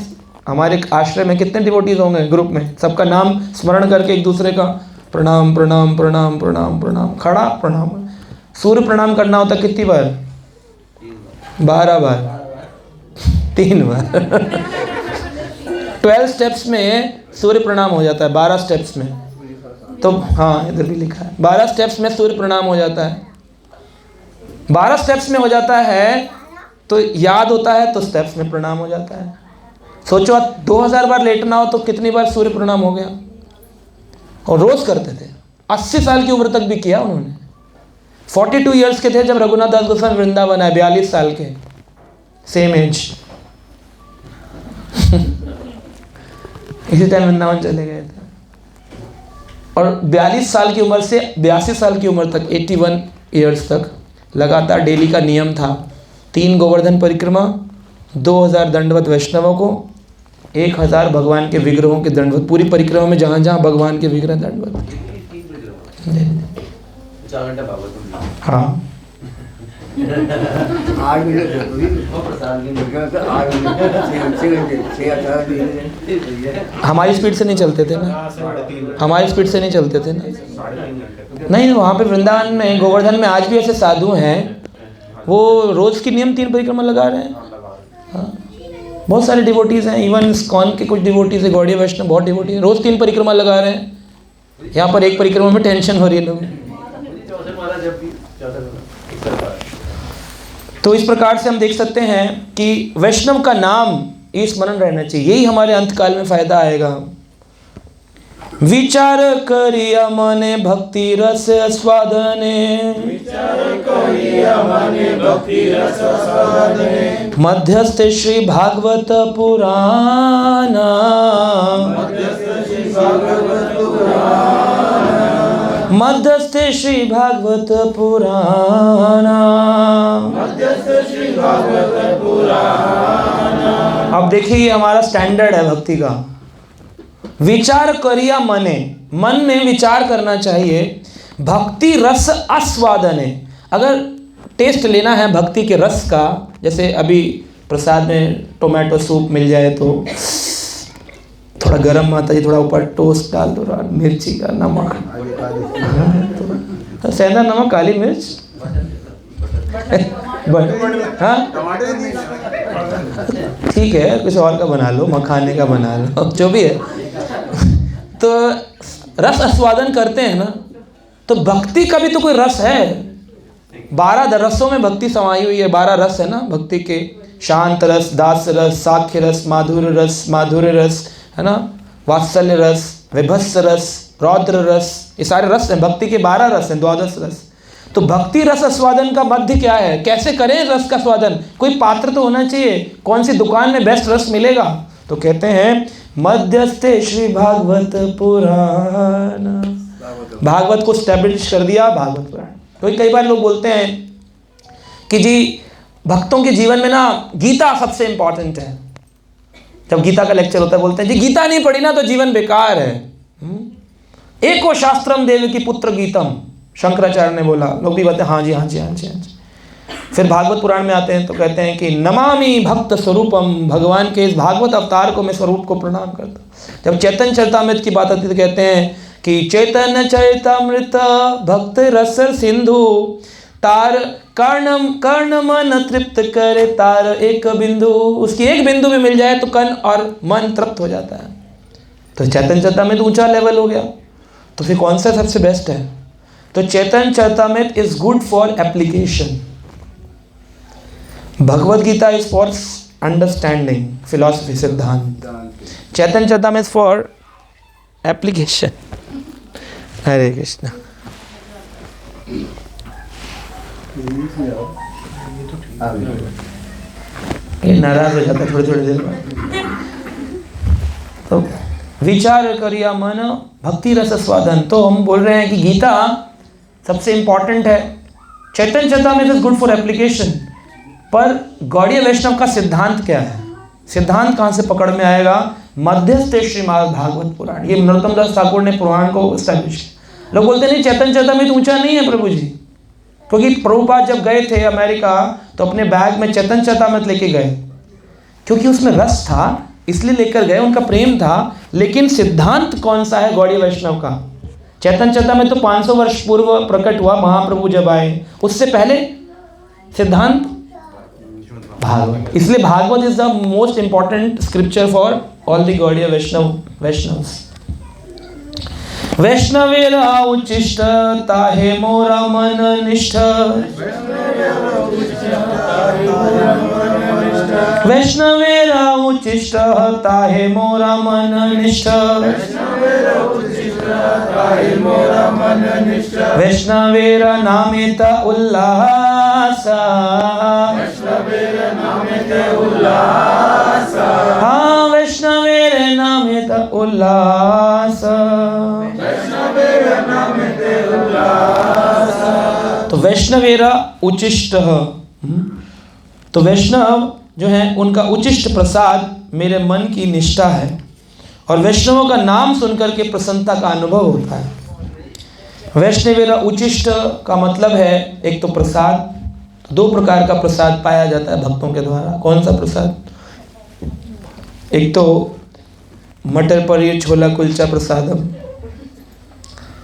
S1: हमारे आश्रय में कितने डिवोटीज होंगे ग्रुप में, सबका नाम स्मरण करके एक दूसरे का प्रणाम प्रणाम प्रणाम प्रणाम प्रणाम, खड़ा प्रणाम। सूर्य प्रणाम करना होता कितनी बार? 12 बार, 3 बार। 12 स्टेप्स में सूर्य प्रणाम हो जाता है, 12 स्टेप्स में। तो हाँ, इधर भी लिखा है 12 स्टेप्स में सूर्य प्रणाम हो जाता है। 12 स्टेप्स में हो जाता है तो याद होता है, तो स्टेप्स में प्रणाम हो जाता है। सोचो 2000 बार लेटना हो तो कितनी बार सूर्य प्रणाम हो गया। और रोज करते थे, 80 साल की उम्र तक भी किया उन्होंने। 42 ईयर्स के थे जब रघुनाथ दास गोस्वामी वृंदावन आए, 42 साल के, सेम एज। इसी टाइम वृंदावन चले गए थे। और 42 साल की उम्र से 82 साल की उम्र तक, 81 ईयर्स तक लगातार डेली का नियम था 3 गोवर्धन परिक्रमा, 2000 दंडवत वैष्णवों को, 1000 भगवान के विग्रहों के दंडवत, पूरी परिक्रमा में जहाँ जहाँ भगवान के विग्रह दंडवत। हाँ, हमारी स्पीड से नहीं चलते थे ना, हमारी स्पीड से नहीं चलते थे ना। नहीं, वहाँ पे वृंदावन में, गोवर्धन में आज भी ऐसे साधु हैं, वो रोज की नियम 3 परिक्रमा लगा रहे हैं। हाँ, बहुत सारे डिवोटीज हैं, इवन इस्कॉन के कुछ डिवोटीज है, गौड़ीय वैष्णव बहुत डिवोटी है, रोज 3 परिक्रमा लगा रहे हैं। यहाँ पर एक परिक्रमा में टेंशन हो रही है लोगों। तो इस प्रकार से हम देख सकते हैं कि वैष्णव का नाम ये स्मरण रहना चाहिए, यही हमारे अंतकाल में फायदा आएगा। विचार करिया मने भक्ति रस स्वादने, मध्यस्थ श्री भागवत पुराण, मध्यस्थ श्री भागवत पुराण। अब देखिए ये हमारा स्टैंडर्ड है भक्ति का। विचार करिया मने, मन में विचार करना चाहिए। भक्ति रस आस्वादने, अगर टेस्ट लेना है भक्ति के रस का, जैसे अभी प्रसाद में टोमेटो सूप मिल जाए तो थोड़ा गरम माता जी थोड़ा ऊपर टोस्ट डाल दो, मिर्ची का नमक, तो सेंधा नमक, काली मिर्च, हाँ ठीक है, कुछ और का बना लो, मखाने का बना लो, जो भी है। तो रस आस्वादन करते हैं ना, तो भक्ति का भी तो कोई रस है। 12 रसों में भक्ति समाई हुई है, 12 रस है ना भक्ति के, शांत रस, दास रस, साख्य रस, माधुर्य रस है ना, वात्सल्य रस, विभत्स रस, रौद्र रस, ये सारे रस हैं भक्ति के। 12 रस हैं, 12 रस। तो भक्ति रस आस्वादन का मध्य क्या है, कैसे करें रस का स्वादन? कोई पात्र तो होना चाहिए, कौन सी दुकान में बेस्ट रस मिलेगा? तो कहते हैं मध्यस्थे श्री भागवत पुराण, भागवत को स्टैब्लिश कर दिया भागवत पुराण। तो कई बार लोग बोलते हैं कि जी भक्तों के जीवन में ना गीता सबसे इंपॉर्टेंट है। जब गीता का लेक्चर होता है बोलते हैं जी गीता नहीं पढ़ी ना तो जीवन बेकार है। एको शास्त्रम देवकी पुत्र गीतम, शंकराचार्य ने बोला, लोग भी बोलते हैं हाँ जी हाँ जी हाँ जी हाँ जी। फिर भागवत पुराण में आते हैं तो कहते हैं कि नमामि भक्त स्वरूपम, भगवान के इस भागवत अवतार को मैं स्वरूप को प्रणाम करता हूँ। जब चैतन्य चरितामृत की बात आती है तो कहते हैं कि चैतन्य चरितामृत भक्त रस सिंधु, तार कर्ण मन तृप्त करे, तार एक बिंदु, उसकी एक बिंदु भी मिल जाए तो कर्ण और मन तृप्त हो जाता है। तो चैतन्य चरितामृत ऊंचा लेवल हो गया, तो फिर कौन सा सबसे बेस्ट है? तो Chaitanya Charitamrita is good for application, Bhagavad Gita is for understanding, philosophy, सिद्धांत। Chaitanya Charitamrita for application. हरे कृष्णा। ये नाराज हो जाता थोड़ी थोड़ी देर में। तो विचार करिया मन भक्ति रस स्वादन, तो हम बोल रहे हैं कि गीता सबसे इंपॉर्टेंट है। Chaitanya Charitamrita is good for application, पर गौड़ीय वैष्णव का सिद्धांत क्या है? सिद्धांत कहाँ से पकड़ में आएगा? मध्यस्थ श्रीमद् भागवत पुराण। ये नरोत्तम दास ठाकुर ने पुराण को स्टैब्लिश किया। लोग बोलते नहीं चैतन्य चरितामृत ऊंचा नहीं है प्रभु जी, क्योंकि प्रभुपाद जब गए थे अमेरिका तो अपने बैग में चैतन्य चरितामृत लेके गए, क्योंकि उसमें रस था इसलिए लेकर गए, उनका प्रेम था। लेकिन सिद्धांत कौन सा है गौड़ीय वैष्णव का? चैतन्य चरितामृत तो 500 वर्ष पूर्व प्रकट हुआ, महाप्रभु जब आए, उससे पहले सिद्धांत भागवत। इसलिए Bhagavat is the most important scripture for all the Gaudiya Vaishnavas. वैष्णवेरा उच्चिष्ट ताहे मोरा मन निष्ठ, वैष्णवेरा उच्चिष्ट ताहे मोरा मन निष्ठ, वैष्णवेरा नामेत उल्लास, हाँ वैष्णवेरे नामेत उल्लास। तो वैष्णवेरा उच्चिष्ट, तो वैष्णव जो है उनका उच्चिष्ट प्रसाद मेरे मन की निष्ठा है, और वैष्णवों का नाम सुनकर के प्रसन्नता का अनुभव होता है। वैष्णवेरा उच्चिष्ट का मतलब है एक तो प्रसाद, दो प्रकार का प्रसाद पाया जाता है भक्तों के द्वारा। कौन सा प्रसाद? एक तो मटर पनीर छोला कुलचा प्रसादम,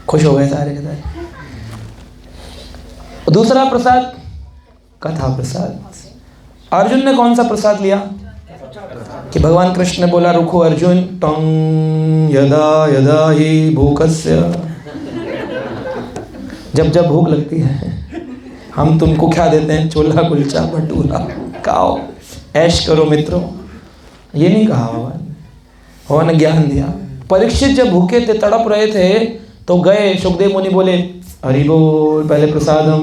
S1: खुश हो गए सारे के सारे। दूसरा प्रसाद कथा प्रसाद। अर्जुन ने कौन सा प्रसाद लिया? कि भगवान कृष्ण ने बोला रुको अर्जुन, टंग यदा यदा ही भूखस्य, जब जब भूख लगती है हम तुमको क्या देते हैं? छोला कुलचा भटूरा, खाओ ऐश करो मित्रों। ये नहीं कहा भगवान ने ज्ञान दिया। परीक्षित जब भूखे थे, तड़प रहे थे, तो गए सुखदेव मुनि बोले हरि बोल, पहले प्रसादम,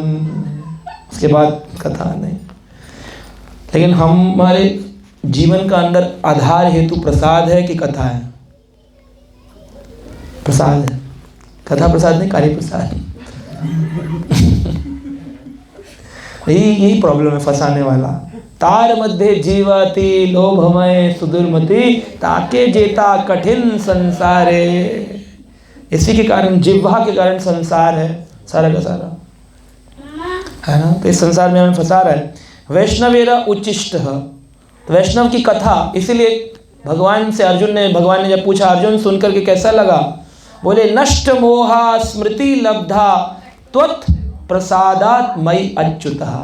S1: उसके बाद कथा। नहीं, लेकिन हमारे जीवन का अंदर आधार हेतु प्रसाद है कि कथा है? प्रसाद है, कथा प्रसाद नहीं, कार्य प्रसाद। यही प्रॉब्लम है फंसाने वाला। तार मध्य जीवती लोभमय सुदुर्मति, ताके जेता कठिन संसारे। इसी के कारण, जिह्वा के कारण संसार है सारा का सारा, है ना। तो इस संसार में हमें फंसा रहा है। वैष्णवेरा उच्चिष्ट, वैष्णव की कथा। इसीलिए भगवान ने जब पूछा अर्जुन सुन करके कैसा लगा, बोले नष्ट मोहा स्मृति लब्धा त्वत् प्रसादात मयि अच्युतः।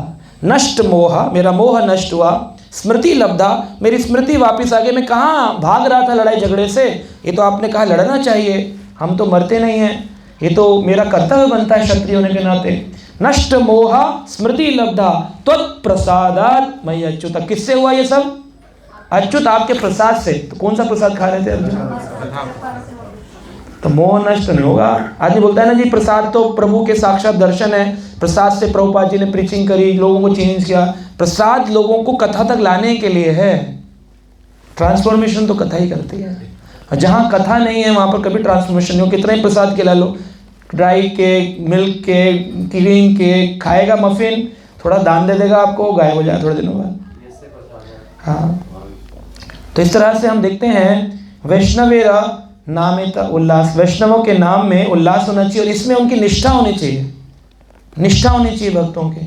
S1: नष्ट मोहा, मेरा मोह नष्ट हुआ, स्मृति लब्धा, मेरी स्मृति वापस आ गई। मैं कहाँ भाग रहा था लड़ाई झगड़े से, ये तो आपने कहा लड़ना चाहिए, हम तो मरते नहीं हैं, ये तो मेरा कर्तव्य बनता है क्षत्रिय होने के नाते। नष्ट मोहा स्मृति लब्धा त्वत्प्रसादात् मयि अच्युत। किससे हुआ ये सब? अच्युत, आपके प्रसाद से। तो कौन सा प्रसाद खा रहे थे अर्जुन? तो मोह नष्ट नहीं होगा। आदमी बोलता है ना जी प्रसाद तो प्रभु के साक्षात दर्शन है, प्रसाद से प्रभुपाद जी ने प्रीचिंग करी, लोगों को चेंज किया। प्रसाद लोगों को कथा तक लाने के लिए है, ट्रांसफॉर्मेशन तो कथा ही करती है। जहाँ कथा नहीं है वहाँ पर कभी ट्रांसफॉर्मेशन नहीं हो। कितना ही प्रसाद खिला लो, dry cake, milk cake, cream cake, खाएगा मफिन, थोड़ा दान दे देगा आपको, गायब हो जाए थोड़े दिनों बाद। हाँ, तो इस तरह से हम देखते हैं वैष्णवेरा नामेत उल्लास, वैष्णवों के नाम में उल्लास होना चाहिए, और इसमें उनकी निष्ठा होनी चाहिए। निष्ठा होनी चाहिए भक्तों के,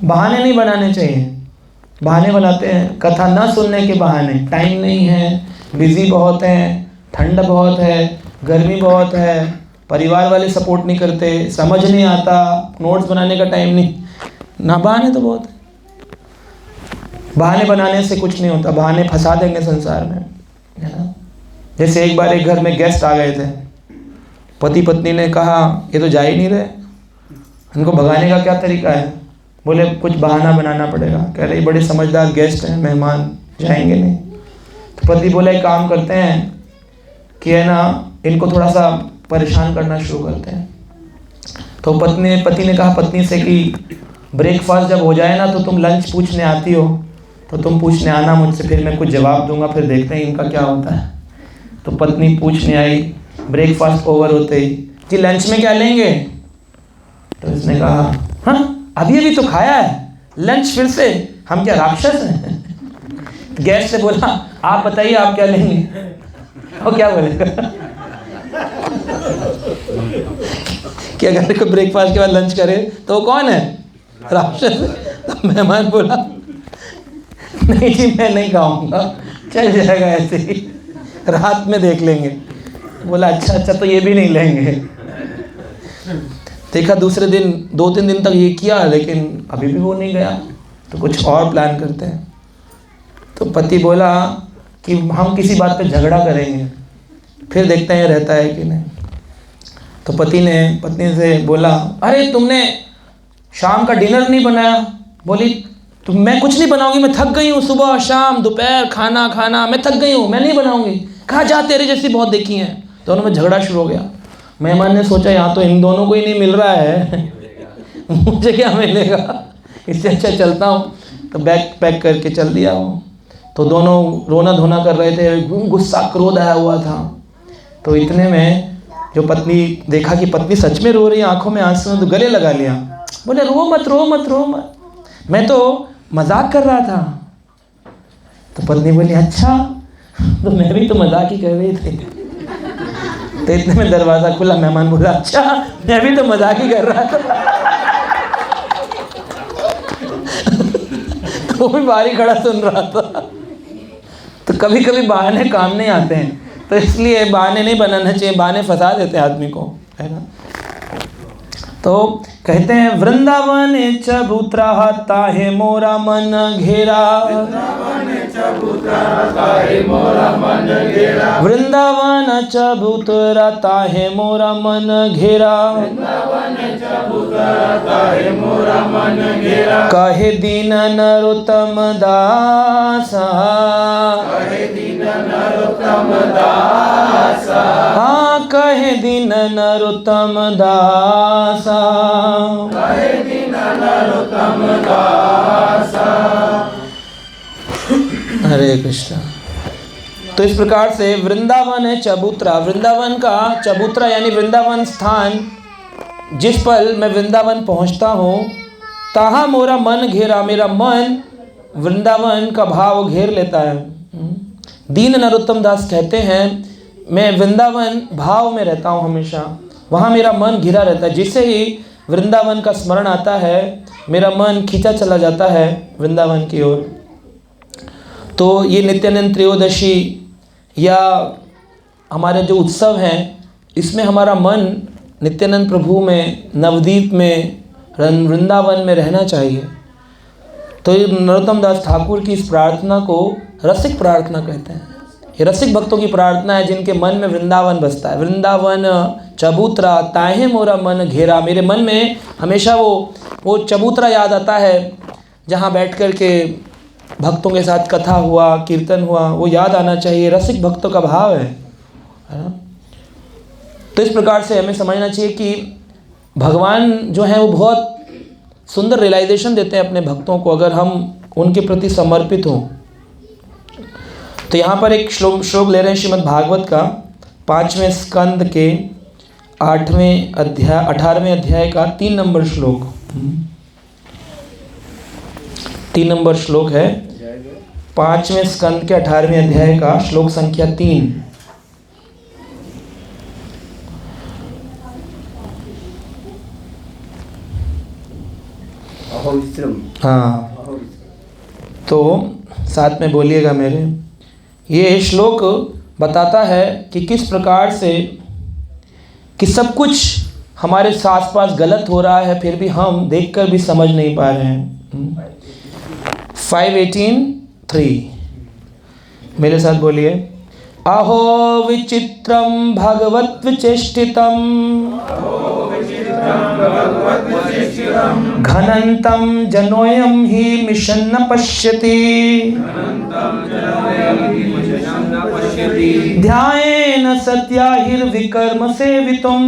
S1: बहाने नहीं बनाने चाहिए। बहाने बनाते हैं कथा न सुनने के बहाने, टाइम नहीं है, बिजी बहुत हैं, ठंड बहुत है, गर्मी बहुत है, परिवार वाले सपोर्ट नहीं करते, समझ नहीं आता, नोट्स बनाने का टाइम नहीं, ना बहाने तो बहुत है। बहाने बनाने से कुछ नहीं होता, बहाने फंसा देंगे संसार में, है ना। जैसे एक बार एक घर में गेस्ट आ गए थे, पति पत्नी ने कहा ये तो जा ही नहीं रहे, इनको भगाने का क्या तरीका है? बोले कुछ बहाना बनाना पड़ेगा। कह रहे बड़े समझदार गेस्ट हैं, मेहमान जाएंगे नहीं। तो पति बोले एक काम करते हैं कि है ना, इनको थोड़ा सा परेशान करना शुरू करते हैं। तो पति ने कहा पत्नी से कि ब्रेकफास्ट जब हो जाए ना तो तुम लंच पूछने आती हो, तो तुम पूछने आना मुझसे, फिर मैं कुछ जवाब दूंगा, फिर देखते हैं इनका क्या होता है। तो पत्नी पूछने आई, ब्रेकफास्ट ओवर होते ही, जी लंच में क्या लेंगे? तो इसने कहा हाँ अभी तो खाया है, लंच फिर से? हम क्या राक्षस हैं? गेस्ट से बोला आप बताइए आप क्या लेंगे, वो क्या बोलेगा कि अगर कोई ब्रेकफास्ट के बाद लंच करे तो वो कौन है, राक्षस। तो मेहमान बोला नहीं जी मैं नहीं खाऊंगा, चल जाएगा ऐसे ही, रात में देख लेंगे। बोला अच्छा तो ये भी नहीं लेंगे। देखा दूसरे दिन 2-3 दिन तक ये किया लेकिन अभी भी वो नहीं गया, तो कुछ और प्लान करते हैं। तो पति बोला कि हम किसी बात पे झगड़ा करेंगे, फिर देखते हैं रहता है कि नहीं। तो पति ने पत्नी से बोला अरे तुमने शाम का डिनर नहीं बनाया। बोली तो मैं कुछ नहीं बनाऊंगी, मैं थक गई हूँ, सुबह शाम दोपहर खाना मैं थक गई हूँ, मैं नहीं बनाऊंगी। कहा जा तेरे जैसी बहुत देखी हैं। दोनों में झगड़ा शुरू हो गया। मेहमान ने सोचा यहाँ तो इन दोनों को ही नहीं मिल रहा है मुझे क्या मिलेगा, इससे अच्छा चलता हूँ। तो बैग पैक करके चल दिया हूँ। तो दोनों रोना धोना कर रहे थे, गुस्सा क्रोध आया हुआ था। तो इतने में जो पत्नी देखा कि पत्नी सच में रो रही है, आंखों में आंसू हैं, तो गले लगा लिया। बोले रो मत, मैं तो मजाक कर रहा था। तो पत्नी बोली अच्छा, तो मैं भी तो मजाक ही कर रही थी। तो इतने में दरवाजा खुला, मेहमान बोला अच्छा मैं भी तो मजाक ही कर रहा था तो भी बाहर ही खड़ा सुन रहा था। तो कभी कभी बहाने काम नहीं आते हैं, तो इसलिए बहाने नहीं बनाना चाहिए, बहाने फंसा देते हैं आदमी को, है ना। तो कहते हैं वृंदावन चबूतरा ताहे मोरा मन घेरा, वृंदावन चबूतरा ताहे मोरा मन घेरा, कहे दीन नरोत्तम दासा, हाँ कहे दीन नरोत्तम दासा, हरे कृष्णा। तो इस प्रकार से वृंदावन है चबूतरा, वृंदावन का चबूतरा यानी वृंदावन स्थान, जिस पल मैं वृंदावन पहुंचता हूँ ताहा मोरा मन घेरा, मेरा मन वृंदावन का भाव घेर लेता है। दीन नरोत्तम दास कहते हैं मैं वृंदावन भाव में रहता हूँ हमेशा, वहाँ मेरा मन घिरा रहता है। जिससे ही वृंदावन का स्मरण आता है मेरा मन खींचा चला जाता है वृंदावन की ओर। तो ये नित्यानंद त्रयोदशी या हमारे जो उत्सव हैं, इसमें हमारा मन नित्यानंद प्रभु में, नवदीप में, वृंदावन में रहना चाहिए। तो ये नरोत्तम दास ठाकुर की इस प्रार्थना को रसिक प्रार्थना कहते हैं। ये रसिक भक्तों की प्रार्थना है जिनके मन में वृंदावन बसता है। वृंदावन चबूतरा ताहे मोरा मन घेरा, मेरे मन में हमेशा वो चबूतरा याद आता है जहाँ बैठ कर के भक्तों के साथ कथा हुआ, कीर्तन हुआ, वो याद आना चाहिए। रसिक भक्तों का भाव है ना। तो इस प्रकार से हमें समझना चाहिए कि भगवान जो है वो बहुत सुंदर रियलाइजेशन देते हैं अपने भक्तों को अगर हम उनके प्रति समर्पित हों। तो यहाँ पर एक श्लोक ले रहे हैं श्रीमद् भागवत का 5वें स्कंद के 18वें अध्याय का 3 नंबर श्लोक। 3 नंबर श्लोक है 5वें स्कंद के 18वें अध्याय का श्लोक संख्या 3। हाँ, तो साथ में बोलिएगा मेरे। ये श्लोक बताता है कि किस प्रकार से कि सब कुछ हमारे आस पास गलत हो रहा है, फिर भी हम देखकर भी समझ नहीं पा रहे हैं। 5:18-3 मेरे साथ बोलिए। अहो विचित्रम भगवत विचेष्टितम घनंतम जनोयम ही मिशन पश्यति ध्यायेन सत्याहिर्विकर्म सेवितुम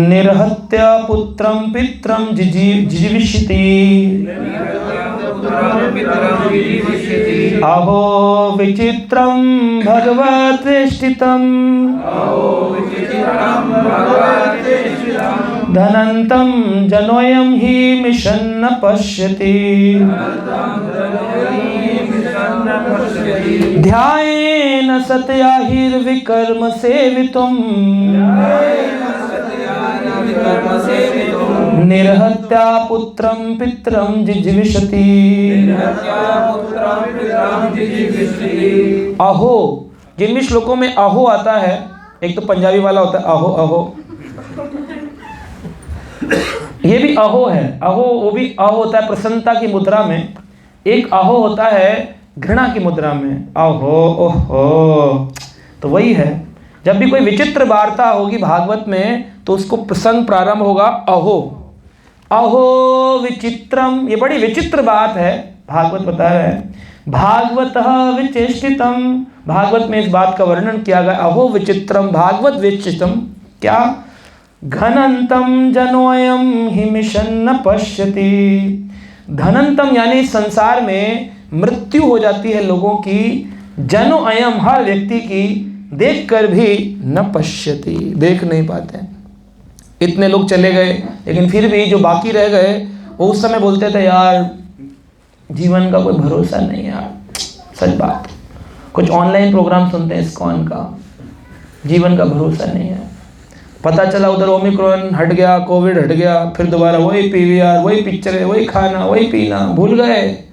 S1: निर्हत्य पुत्रम पित्रम जिजीविषति अहो विचित्रम भगवत स्थितम धनंतं जनोऽयं हि मिशन् न पश्यति ध्यायेन सत्याहिर्विकर्म सेवितुम् निर्हत्या पुत्रं पित्रं जिजीविषति। अहो, जिन भी श्लोकों में अहो आता है, एक तो पंजाबी वाला होता है अहो अहो, ये भी अहो है। अहो वो भी अहो होता है प्रसन्नता की मुद्रा में, एक अहो होता है घृणा की मुद्रा में, अहो ओहो। तो वही है, जब भी कोई विचित्र वार्ता होगी भागवत में तो उसको प्रसंग प्रारंभ होगा अहो अहो विचित्रम। ये बड़ी विचित्र बात है, भागवत बता रहा है। भागवतः विचेष्टितम, भागवत में इस बात का वर्णन किया गया, अहो विचित्रम भागवत विचित्रम। क्या? घनंतम जनोयम हि मिशन् न पश्यति। धनंतम यानी संसार में मृत्यु हो जाती है लोगों की, जनो अयम हर व्यक्ति की, देख कर भी न पश्यति, देख नहीं पाते। इतने लोग चले गए लेकिन फिर भी जो बाकी रह गए वो उस समय बोलते थे यार जीवन का कोई भरोसा नहीं यार, सच बात। कुछ ऑनलाइन प्रोग्राम सुनते हैं इस्कॉन का, जीवन का भरोसा नहीं है। पता चला उधर ओमिक्रॉन हट गया, कोविड हट गया, फिर दोबारा वही पीवीआर, वही पिक्चर, वही खाना, वही पीना, भूल गए।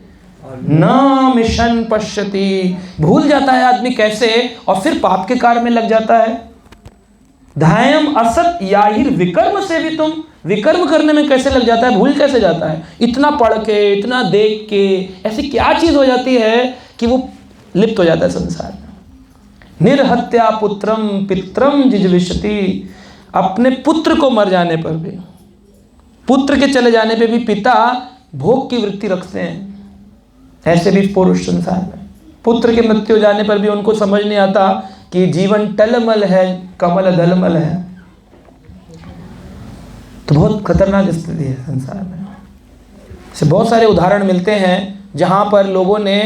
S1: न मिशन पश्यति, भूल जाता है आदमी कैसे, और फिर पाप के कार्य में लग जाता है। धायम असत याहिर विकर्म से भी, तुम विकर्म करने में कैसे लग जाता है, भूल कैसे जाता है। इतना पढ़ के, इतना देख के, ऐसी क्या चीज हो जाती है कि वो लिप्त हो जाता है संसार में। निर्हत्या पुत्रम पित्रम जिजीविषति, अपने पुत्र को मर जाने पर भी, पुत्र के चले जाने पे भी पिता भोग की वृत्ति रखते हैं। ऐसे भी पुरुष संसार में, पुत्र के मृत्यु हो जाने पर भी उनको समझ नहीं आता कि जीवन टलमल है, कमल दलमल है। तो बहुत खतरनाक स्थिति है संसार में। से बहुत सारे उदाहरण मिलते हैं जहां पर लोगों ने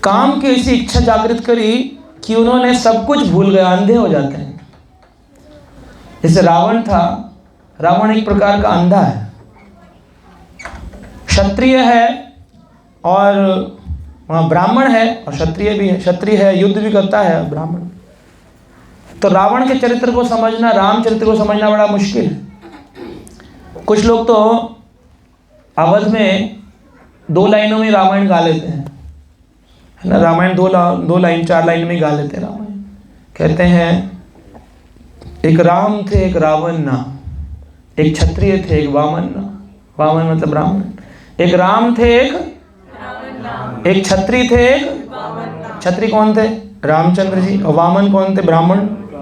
S1: काम की ऐसी इच्छा जागृत करी कि उन्होंने सब कुछ भूल गए, अंधे हो जाते हैं। जैसे रावण था, रावण एक प्रकार का अंधा है, क्षत्रिय है और ब्राह्मण है, और क्षत्रिय भी है, क्षत्रिय है, युद्ध भी करता है ब्राह्मण। तो रावण के चरित्र को समझना, रामचरित्र को समझना बड़ा मुश्किल है। कुछ लोग तो अवध में 2 लाइनों में रामायण गा लेते हैं, है ना। रामायण 2 लाइन 4 लाइन में गा लेते हैं रामायण। कहते हैं एक राम थे एक रावण ना, एक क्षत्रिय थे एक वामन ना, वामन मतलब ब्राह्मण। एक राम थे एक क्षत्रिय थे एक, क्षत्रिय कौन थे? रामचंद्र जी। और वामन कौन थे? ब्राह्मण,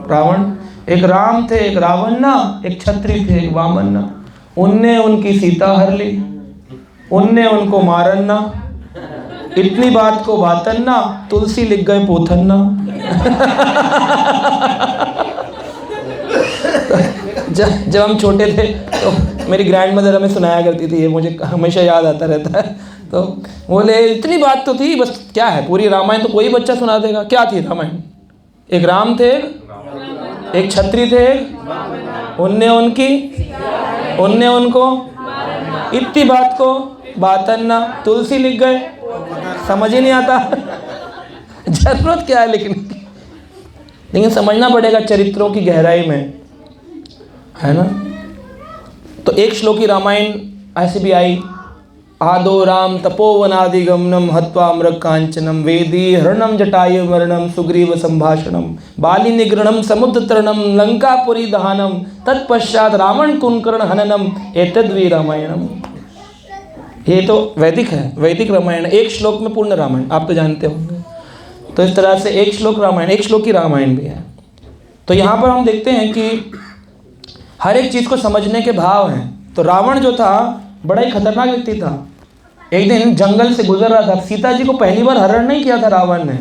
S1: रावण। एक राम थे एक रावण ना, एक क्षत्रिय थे एक वामन ना। उनने उनकी सीता हर ली, उनने उनको मारन ना, इतनी बात को बातन ना, तुलसी लिख गए पोथन ना। जब हम छोटे थे तो मेरी ग्रैंड मदर हमें सुनाया करती थी, ये मुझे हमेशा याद आता रहता है। तो बोले इतनी बात तो थी, बस क्या है, पूरी रामायण तो कोई बच्चा सुना देगा। क्या थी रामायण? एक राम थे, एक क्षत्रिय थे, उनने उनकी, उनने उनको, इतनी बात को बातन ना, तुलसी लिख गए। समझ ही नहीं आता जरूरत क्या है लेकिन समझना पड़ेगा चरित्रों की गहराई में, है ना। तो एक श्लोकी रामायण ऐसी भी आई, आदो राम तपोवनादि गमनम हत्वा मृग कांचनम वेदी हरणम जटायु मरणम सुग्रीव संभाषणम बाली निग्रणम समुद्र तरणम लंकापुरी दहनम तत्पश्चात रावण कुंभकर्ण हननम एतद्वी रामायणम। ये तो वैदिक है, वैदिक रामायण, एक श्लोक में पूर्ण रामायण, आप तो जानते होंगे। तो इस तरह से एक श्लोक रामायण, एक श्लोक की रामायण भी है। तो यहाँ पर हम देखते हैं कि हर एक चीज़ को समझने के भाव हैं। तो रावण जो था बड़ा ही खतरनाक व्यक्ति था। एक दिन जंगल से गुजर रहा था, सीता जी को पहली बार हरण नहीं किया था रावण ने,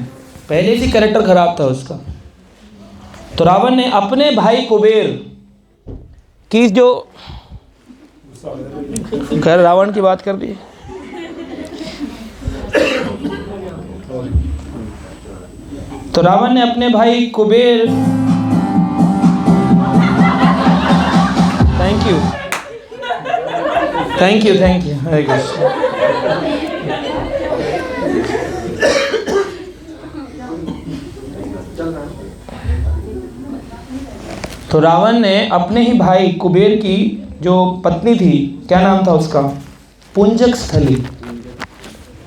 S1: पहले से कैरेक्टर खराब था उसका। तो रावण ने अपने भाई कुबेर की, जो खैर रावण की बात कर दी, तो रावण ने अपने भाई Kubera you, thank you, thank you, Hare Krishna. तो रावण ने अपने ही भाई कुबेर की जो पत्नी थी, क्या नाम था उसका, पुंजक स्थली,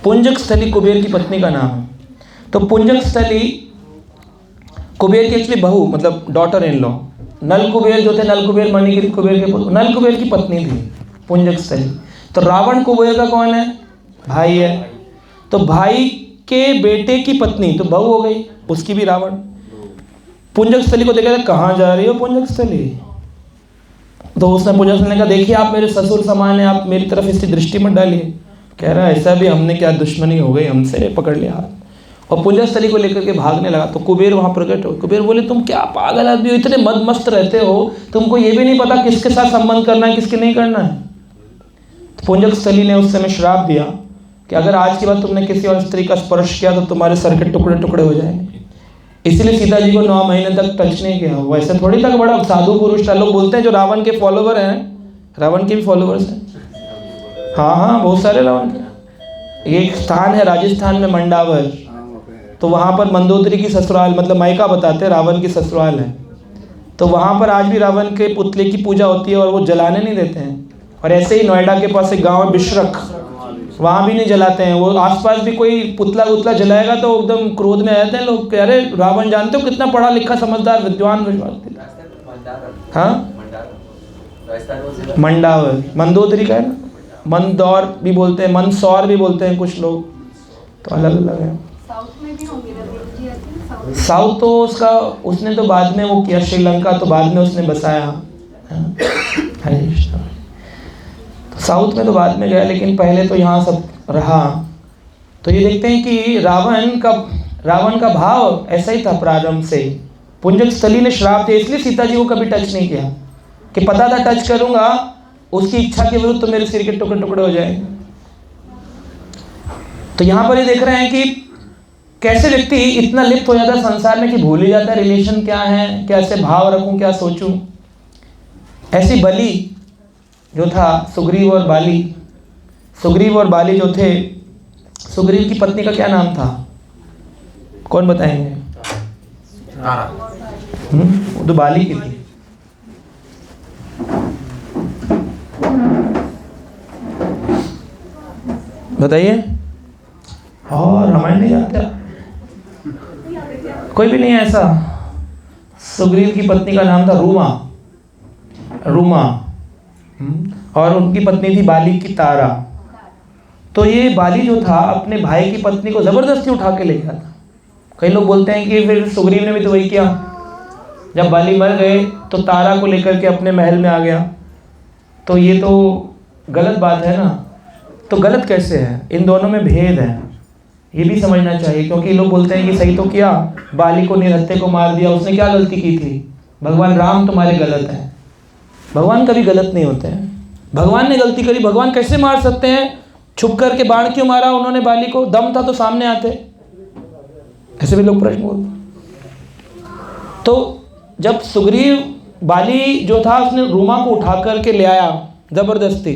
S1: पुंजक स्थली कुबेर की पत्नी का नाम है। तो पुंजक स्थली कुबेर की एक्चुअली बहू, मतलब डॉटर इन लॉ, नल कुबेर जो थे, नल कुबेर मणिग्रीव कुबेर के नल कुबेर की पत्नी थी पुंजक स्थली। तो रावण कुबेर का कौन है, भाई है। तो भाई के बेटे की पत्नी तो बहू हो गई, उसकी भी रावण। पुंजक स्थली को देखा, कहाँ जा रही हो पुंजक स्थली? तो उसने पुंजक स्थली ने कहा, देखिए आप मेरे ससुर समान हैं, आप मेरी तरफ इसकी दृष्टि मत डालिए। कह रहा है ऐसा भी हमने क्या दुश्मनी हो गई हमसे, पकड़ लिया हाथ। और पुंजक स्थली को लेकर के भागने लगा। तो कुबेर वहाँ प्रकट हो। कुबेर बोले, तुम क्या पागल आदमी हो, इतने मद मस्त रहते हो, तुमको ये भी नहीं पता किसके साथ संबंध करना है, किसके नहीं करना है। तो पुंजक स्थली ने उस समय श्राप दिया कि अगर आज के बाद तुमने किसी और स्त्री का स्पर्श किया तो तुम्हारे सर के टुकड़े टुकड़े हो जाएंगे। इसीलिए सीता जी को 9 महीने तक टच नहीं किया। वैसे थोड़ी तक बड़ा साधु पुरुष था। लोग बोलते हैं जो रावण के फॉलोवर हैं, रावण के भी फॉलोवर्स हैं, हाँ बहुत सारे रावण के। एक स्थान है राजस्थान में मंडावर, तो वहाँ पर मंदोदरी की ससुराल, मतलब मायका बताते हैं, रावण की ससुराल है। तो वहाँ पर आज भी रावण के पुतले की पूजा होती है और वो जलाने नहीं देते हैं। और ऐसे ही नोएडा के पास एक गाँव है बिशरख, वहाँ भी नहीं जलाते हैं। वो आसपास भी कोई पुतला उतला जलाएगा तो एकदम क्रोध में आ जाते हैं लोग, कह रहे रावण जानते हो कितना पढ़ा लिखा समझदार विद्वान विश्वास। हाँ मंडावर, मंदोदरी का है ना, मंदौर भी बोलते हैं, मंदसौर भी बोलते हैं कुछ लोग, तो अलग अलग है। साउथ तो उसका उसने तो बाद में वो किया, श्रीलंका तो बाद में उसने बसाया। हरे कृष्ण। साउथ में तो बाद में गया, लेकिन पहले तो यहाँ सब रहा। तो ये देखते हैं कि रावण का भाव ऐसा ही था प्रारंभ से। पुंजक स्थली ने श्राप दिया, इसलिए सीता जी को कभी टच नहीं किया, कि पता था टच करूंगा उसकी इच्छा के विरुद्ध तो मेरे सिर के टुकड़े टुकड़े हो जाएंगे। तो यहाँ पर ये देख रहे हैं कि कैसे व्यक्ति इतना लिप्त हो जाता है संसार में कि भूल ही जाता है रिलेशन क्या है, कैसे भाव रखूं, क्या सोचूं। ऐसी बलि जो था, सुग्रीव और बाली जो थे, सुग्रीव की पत्नी का क्या नाम था, कौन बताएंगे? वो तो बाली की थी। बताइए। और रामायण नहीं जानते कोई भी नहीं है ऐसा। सुग्रीव की पत्नी का नाम था रूमा, और उनकी पत्नी थी बाली की तारा। तो ये बाली जो था अपने भाई की पत्नी को जबरदस्ती उठा के ले गया था। कई लोग बोलते हैं कि फिर सुग्रीव ने भी तो वही किया, जब बाली मर गए तो तारा को लेकर के अपने महल में आ गया। तो ये तो गलत बात है ना। तो गलत कैसे है, इन दोनों में भेद है, ये भी समझना चाहिए। क्योंकि लोग बोलते हैं कि सही तो किया, बाली को निहत्थे को मार दिया, उसने क्या गलती की थी? भगवान राम तुम्हारे गलत हैं। भगवान कभी गलत नहीं होते हैं। भगवान ने गलती करी, भगवान कैसे मार सकते हैं? छुप करके बाण क्यों मारा उन्होंने बाली को? दम था तो सामने आते। ऐसे भी लोग प्रश्न बोलते। तो जब सुग्रीव, बाली जो था उसने रूमा को उठा करके ले आया जबरदस्ती,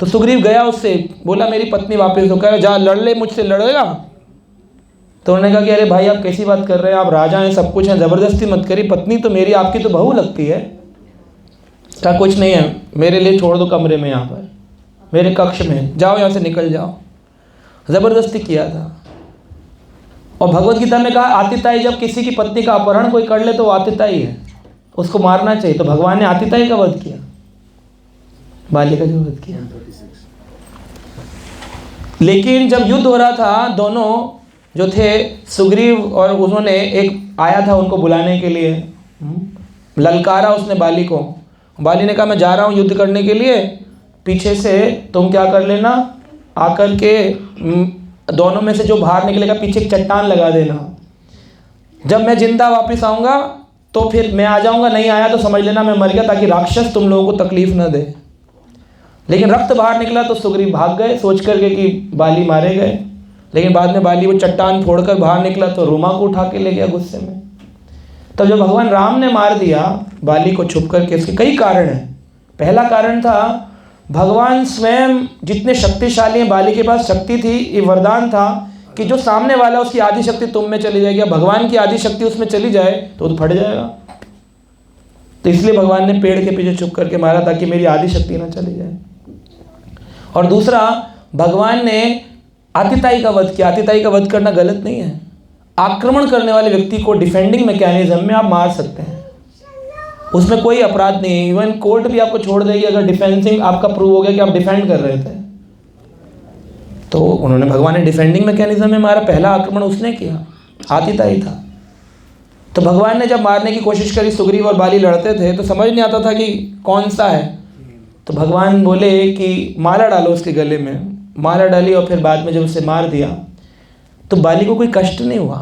S1: तो सुग्रीव गया उससे, बोला मेरी पत्नी वापस हो, कह जा लड़ ले, मुझसे लड़ेगा? तो उन्होंने कहा कि अरे भाई आप कैसी बात कर रहे हैं, आप राजा हैं, सब कुछ हैं, ज़बरदस्ती मत करिए, पत्नी तो मेरी, आपकी तो बहू लगती है। कहा कुछ नहीं है, मेरे लिए छोड़ दो कमरे में, यहाँ पर मेरे कक्ष में, जाओ यहाँ से निकल जाओ। ज़बरदस्ती किया था। और भगवत गीता में कहा आतिताई, जब किसी की पत्नी का अपहरण कोई कर ले तो वो आतिताई है, उसको मारना चाहिए। तो भगवान ने आतिताई का वध किया, बाली का जो वध किया। लेकिन जब युद्ध हो रहा था, दोनों जो थे सुग्रीव और उन्होंने, एक आया था उनको बुलाने के लिए, ललकारा उसने बाली को। बाली ने कहा मैं जा रहा हूँ युद्ध करने के लिए, पीछे से तुम क्या कर लेना, आकर के दोनों में से जो बाहर निकलेगा पीछे एक चट्टान लगा देना। जब मैं जिंदा वापस आऊँगा तो फिर मैं आ जाऊँगा, नहीं आया तो समझ लेना मैं मर गया, ताकि राक्षस तुम लोगों को तकलीफ न दे। लेकिन रक्त बाहर निकला तो सुग्रीव भाग गए सोच करके कि बाली मारे गए। लेकिन बाद में बाली वो चट्टान फोड़कर बाहर निकला तो रूमा को उठा के ले गया गुस्से में। तब जब भगवान राम ने मार दिया बाली को छुप करके, इसके कई कारण हैं, पहला कारण था भगवान स्वयं जितने शक्तिशाली हैं, बाली के पास शक्ति थी, ये वरदान था कि जो सामने वाला उसकी आदि शक्ति तुम में चली जाएगी, भगवान की आदि शक्ति उसमें चली जाए तो फट जाएगा। तो इसलिए भगवान ने पेड़ के पीछे छुप करके मारा ताकि मेरी आदि शक्ति ना चली जाए। और दूसरा, भगवान ने आतिताई का वध किया। आतिताई का वध करना गलत नहीं है। आक्रमण करने वाले व्यक्ति को डिफेंडिंग मैकेनिज्म में आप मार सकते हैं, उसमें कोई अपराध नहीं है। इवन कोर्ट भी आपको छोड़ देगी अगर डिफेंसिंग आपका प्रूव हो गया कि आप डिफेंड कर रहे थे। तो उन्होंने, भगवान ने डिफेंडिंग मैकेनिज्म में मारा, पहला आक्रमण उसने किया, आतिताई था। तो भगवान ने जब मारने की कोशिश करी, सुग्रीव और बाली लड़ते थे तो समझ नहीं आता था कि कौन सा है। तो भगवान बोले कि माला डालो उसके गले में। माला डाली और फिर बाद में जब उसे मार दिया तो बाली को कोई कष्ट नहीं हुआ।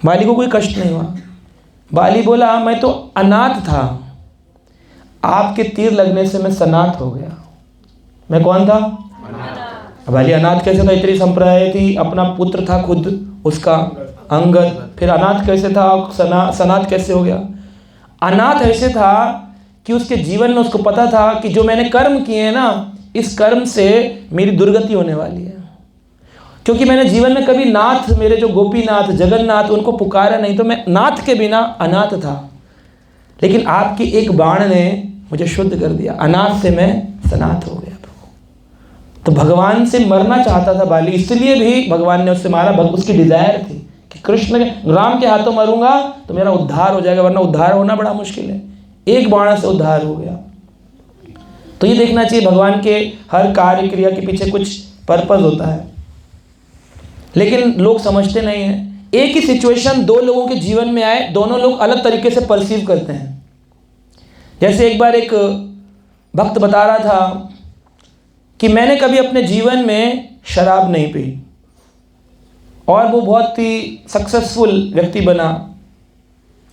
S1: बाली को कोई कष्ट नहीं हुआ। बाली बोला मैं तो अनाथ था, आपके तीर लगने से मैं सनाथ हो गया। मैं कौन था? बाली अनाथ कैसे था? इतनी संप्रदाय थी, अपना पुत्र था खुद उसका अंगद, फिर अनाथ कैसे था? सनाथ कैसे हो गया? अनाथ ऐसे था कि उसके जीवन में उसको पता था कि जो मैंने कर्म किए हैं ना, इस कर्म से मेरी दुर्गति होने वाली है। क्योंकि मैंने जीवन में कभी नाथ, मेरे जो गोपीनाथ, जगन्नाथ, उनको पुकारा नहीं, तो मैं नाथ के बिना अनाथ था। लेकिन आपकी एक बाण ने मुझे शुद्ध कर दिया, अनाथ से मैं सनाथ हो गया। तो भगवान से मरना चाहता था बाली, इसलिए भी भगवान ने उससे मारा। उसकी डिजायर थी कि कृष्ण के, राम के हाथों मरूंगा तो मेरा उद्धार हो जाएगा, वरना उद्धार होना बड़ा मुश्किल है। एक बाण से उद्धार हो गया। तो ये देखना चाहिए भगवान के हर कार्य क्रिया के पीछे कुछ पर्पस होता है, लेकिन लोग समझते नहीं हैं। एक ही सिचुएशन दो लोगों के जीवन में आए, दोनों लोग अलग तरीके से परसीव करते हैं। जैसे एक बार एक भक्त बता रहा था कि मैंने कभी अपने जीवन में शराब नहीं पी, और वो बहुत ही सक्सेसफुल व्यक्ति बना,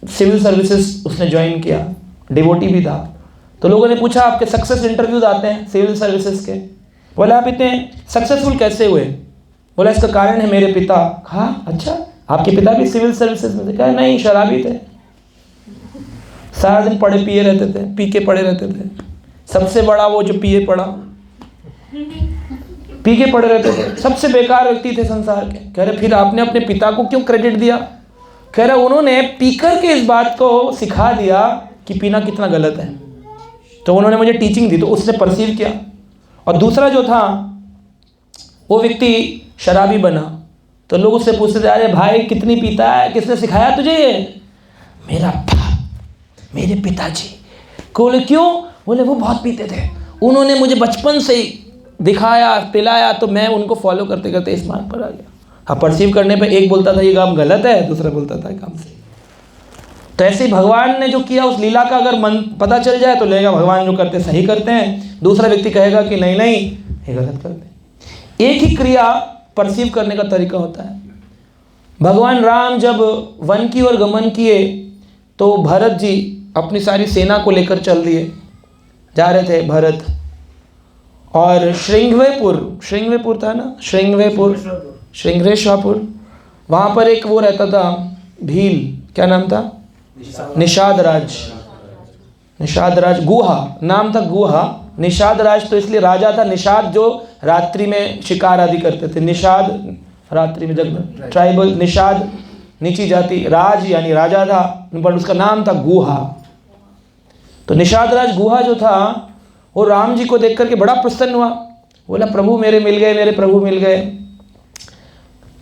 S1: सिविल सर्विसेज उसने ज्वाइन किया, डिवोटी भी था। तो लोगों ने पूछा आपके सक्सेस इंटरव्यूज आते हैं सिविल सर्विसेज के, बोले आप इतने सक्सेसफुल कैसे हुए? बोला इसका कारण है मेरे पिता। हाँ अच्छा, आपके पिता भी सिविल सर्विसेज में थे? कहा नहीं, शराबी थे, सारा दिन पड़े पिए रहते थे, पी के पड़े रहते थे। सबसे बड़ा वो जो पिए पड़ा, पी के पड़े रहते थे, सबसे बेकार व्यक्ति थे संसार के। कह रहे फिर आपने अपने पिता को क्यों क्रेडिट दिया? कह रहे उन्होंने पीकर के इस बात को सिखा दिया कि पीना कितना गलत है, तो उन्होंने मुझे टीचिंग दी, तो उसने परसीव किया। और दूसरा जो था वो व्यक्ति शराबी बना, तो लोग उससे पूछते थे अरे भाई कितनी पीता है, किसने सिखाया तुझे ये? मेरा बाप, मेरे पिताजी। बोले क्यों? बोले वो बहुत पीते थे, उन्होंने मुझे बचपन से ही दिखाया, पिलाया, तो मैं उनको फॉलो करते करते इस मार्ग पर आ गया। हाँ, परसीव करने पे एक बोलता था ये काम गलत है, दूसरा बोलता था ये काम सही। तो ऐसे ही भगवान ने जो किया उस लीला का अगर मन पता चल जाए तो लगेगा भगवान जो करते सही करते हैं, दूसरा व्यक्ति कहेगा कि नहीं नहीं ये गलत करते हैं। एक ही क्रिया परसीव करने का तरीका होता है। भगवान राम जब वन की ओर गमन किए तो भरत जी अपनी सारी सेना को लेकर चल दिए, जा रहे थे भरत। और श्रृंगवेपुर था ना, श्रृंगरेश्वर, वहाँ पर एक वो रहता था भील, क्या नाम था? निषाद राज, गुहा नाम था, गुहा। निषाद राज तो इसलिए राजा था, निषाद जो रात्रि में शिकार आदि करते थे, निषाद रात्रि में जगना, ट्राइबल निषाद नीची जाति, राज यानी राजा था, पर उसका नाम था गुहा। तो निषाद राज गुहा जो था वो राम जी को देख करके बड़ा प्रसन्न हुआ, बोला प्रभु मेरे मिल गए, मेरे प्रभु मिल गए।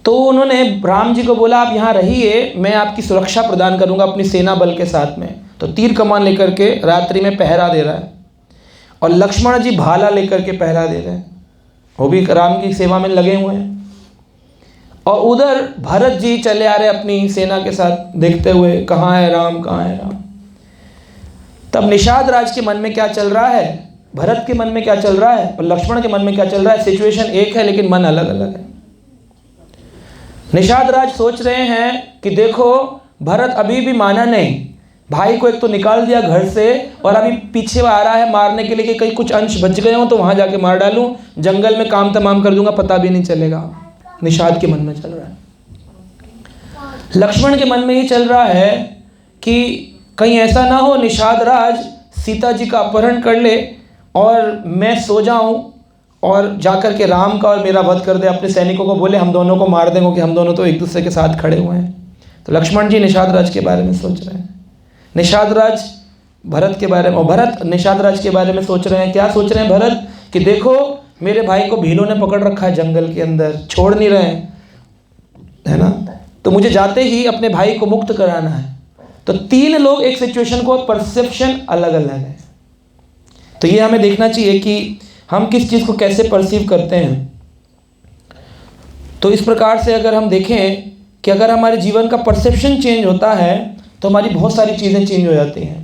S1: तो उन्होंने राम जी को बोला आप यहाँ रहिए, मैं आपकी सुरक्षा प्रदान करूँगा अपनी सेना बल के साथ में। तो तीर कमान लेकर के रात्रि में पहरा दे रहा है, और लक्ष्मण जी भाला लेकर के पहरा दे रहे हैं, वो भी राम की सेवा में लगे हुए हैं। और उधर भरत जी चले आ रहे अपनी सेना के साथ देखते हुए, कहाँ है राम, कहाँ है राम। तब निषाद राज के मन में क्या चल रहा है, भरत के मन में क्या चल रहा है और लक्ष्मण के मन में क्या चल रहा है, सिचुएशन एक है लेकिन मन अलग अलग है। निषाद राज सोच रहे हैं कि देखो भरत अभी भी माना नहीं, भाई को एक तो निकाल दिया घर से, और अभी पीछे आ रहा है मारने के लिए कि कहीं कुछ अंश बच गए हो तो वहां जाके मार डालूं, जंगल में काम तमाम कर दूंगा, पता भी नहीं चलेगा। निषाद के मन में चल रहा है। लक्ष्मण के मन में ये चल रहा है कि कहीं ऐसा ना हो निषाद राज सीता जी का अपहरण कर ले और मैं सो जाऊं और जाकर के राम का और मेरा वध कर दे, अपने सैनिकों को बोले हम दोनों को मार देंगे कि हम दोनों तो एक दूसरे के साथ खड़े हुए हैं। तो लक्ष्मण जी निषाद राज के बारे में सोच रहे हैं, निषाद राज भरत के बारे में, और भरत निषाद राज के बारे में सोच रहे हैं। क्या सोच रहे हैं भरत कि देखो मेरे भाई को भीलों ने पकड़ रखा है जंगल के अंदर, छोड़ नहीं रहे हैं, है ना, तो मुझे जाते ही अपने भाई को मुक्त कराना है। तो तीन लोग एक सिचुएशन को परसेप्शन अलग अलग है। तो ये हमें देखना चाहिए कि हम किस चीज़ को कैसे परसीव करते हैं। तो इस प्रकार से अगर हम देखें कि अगर हमारे जीवन का परसेप्शन चेंज होता है तो हमारी बहुत सारी चीज़ें चेंज हो जाती हैं।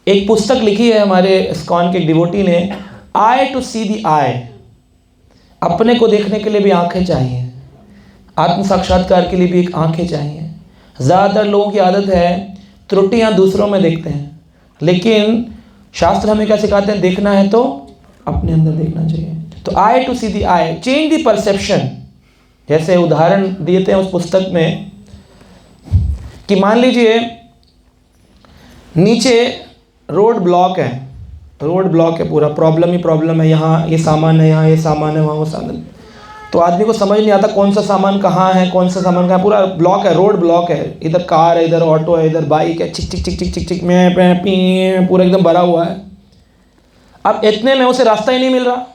S1: एक पुस्तक लिखी है हमारे इस्कॉन के एक ने, आई टू सी दी आई, अपने को देखने के लिए भी आंखें चाहिए, आत्म साक्षात्कार के लिए भी एक आंखें चाहिए। ज़्यादातर लोगों की आदत है त्रुटियां दूसरों में देखते हैं, लेकिन शास्त्र हमें क्या सिखाते हैं, देखना है तो अपने अंदर देखना चाहिए। तो eye to see the eye, change the perception. जैसे उदाहरण दिए थे उस पुस्तक में कि मान लीजिए नीचे रोड ब्लॉक है, रोड ब्लॉक है, पूरा प्रॉब्लम ही प्रॉब्लम है, यहाँ ये सामान है, यहाँ ये सामान है, वहाँ वो सामान। तो आदमी को समझ नहीं आता कौन सा सामान कहाँ है, कौन सा सामान कहाँ, पूरा ब्लॉक है, रोड ब्लॉक है, इधर कार है, इधर ऑटो है, इधर बाइक है, चिक चिक चिक चिक चिक चिक में पी पूरा एकदम भरा हुआ है। अब इतने में उसे रास्ता ही नहीं मिल रहा,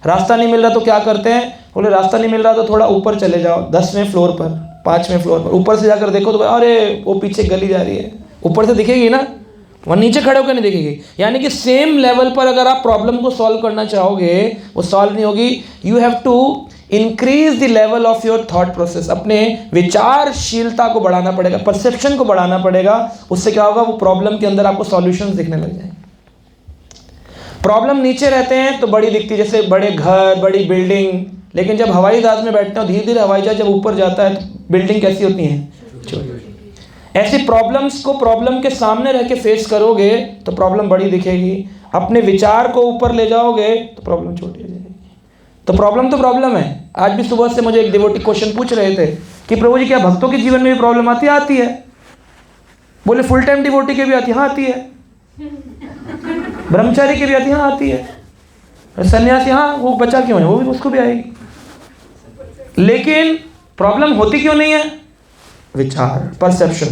S1: रास्ता नहीं मिल रहा तो क्या करते हैं, बोले रास्ता नहीं मिल रहा तो थोड़ा ऊपर चले जाओ, 10वें फ्लोर पर, 5वें फ्लोर पर, ऊपर से जाकर देखो तो अरे वो पीछे गली जा रही है, ऊपर से दिखेगी ना, वहाँ नीचे खड़े होकर नहीं दिखेगी। यानी कि सेम लेवल पर अगर आप प्रॉब्लम को सॉल्व करना चाहोगे वो सॉल्व नहीं होगी। You have to increase the level of your thought process, अपने विचारशीलता को बढ़ाना पड़ेगा, परसेप्शन को बढ़ाना पड़ेगा। उससे क्या होगा, वो प्रॉब्लम के अंदर आपको सॉल्यूशंस दिखने लग जाएंगे। प्रॉब्लम नीचे रहते हैं तो बड़ी दिखती है, जैसे बड़े घर, बड़ी बिल्डिंग, लेकिन जब हवाई जहाज में बैठते हो धीरे धीरे हवाई जहाज जब ऊपर जाता है तो बिल्डिंग कैसी होती है, छोटी। ऐसी प्रॉब्लम्स को प्रॉब्लम के सामने रह के फेस करोगे तो प्रॉब्लम बड़ी दिखेगी, अपने विचार को ऊपर ले जाओगे तो प्रॉब्लम छोटी हो जाएगी। तो प्रॉब्लम है। आज भी सुबह से मुझे एक डिवोटी क्वेश्चन पूछ रहे थे कि प्रभु जी क्या भक्तों के जीवन में भी प्रॉब्लम आती है? आती है। बोले फुल टाइम डिवोटी के भी आती है? हाँ आती है। ब्रह्मचारी की भी आती है? हाँ आती है। सन्यासी, हाँ वो बचा क्यों है, वो भी उसको भी आएगी। लेकिन प्रॉब्लम होती क्यों नहीं है? विचार, परसेप्शन।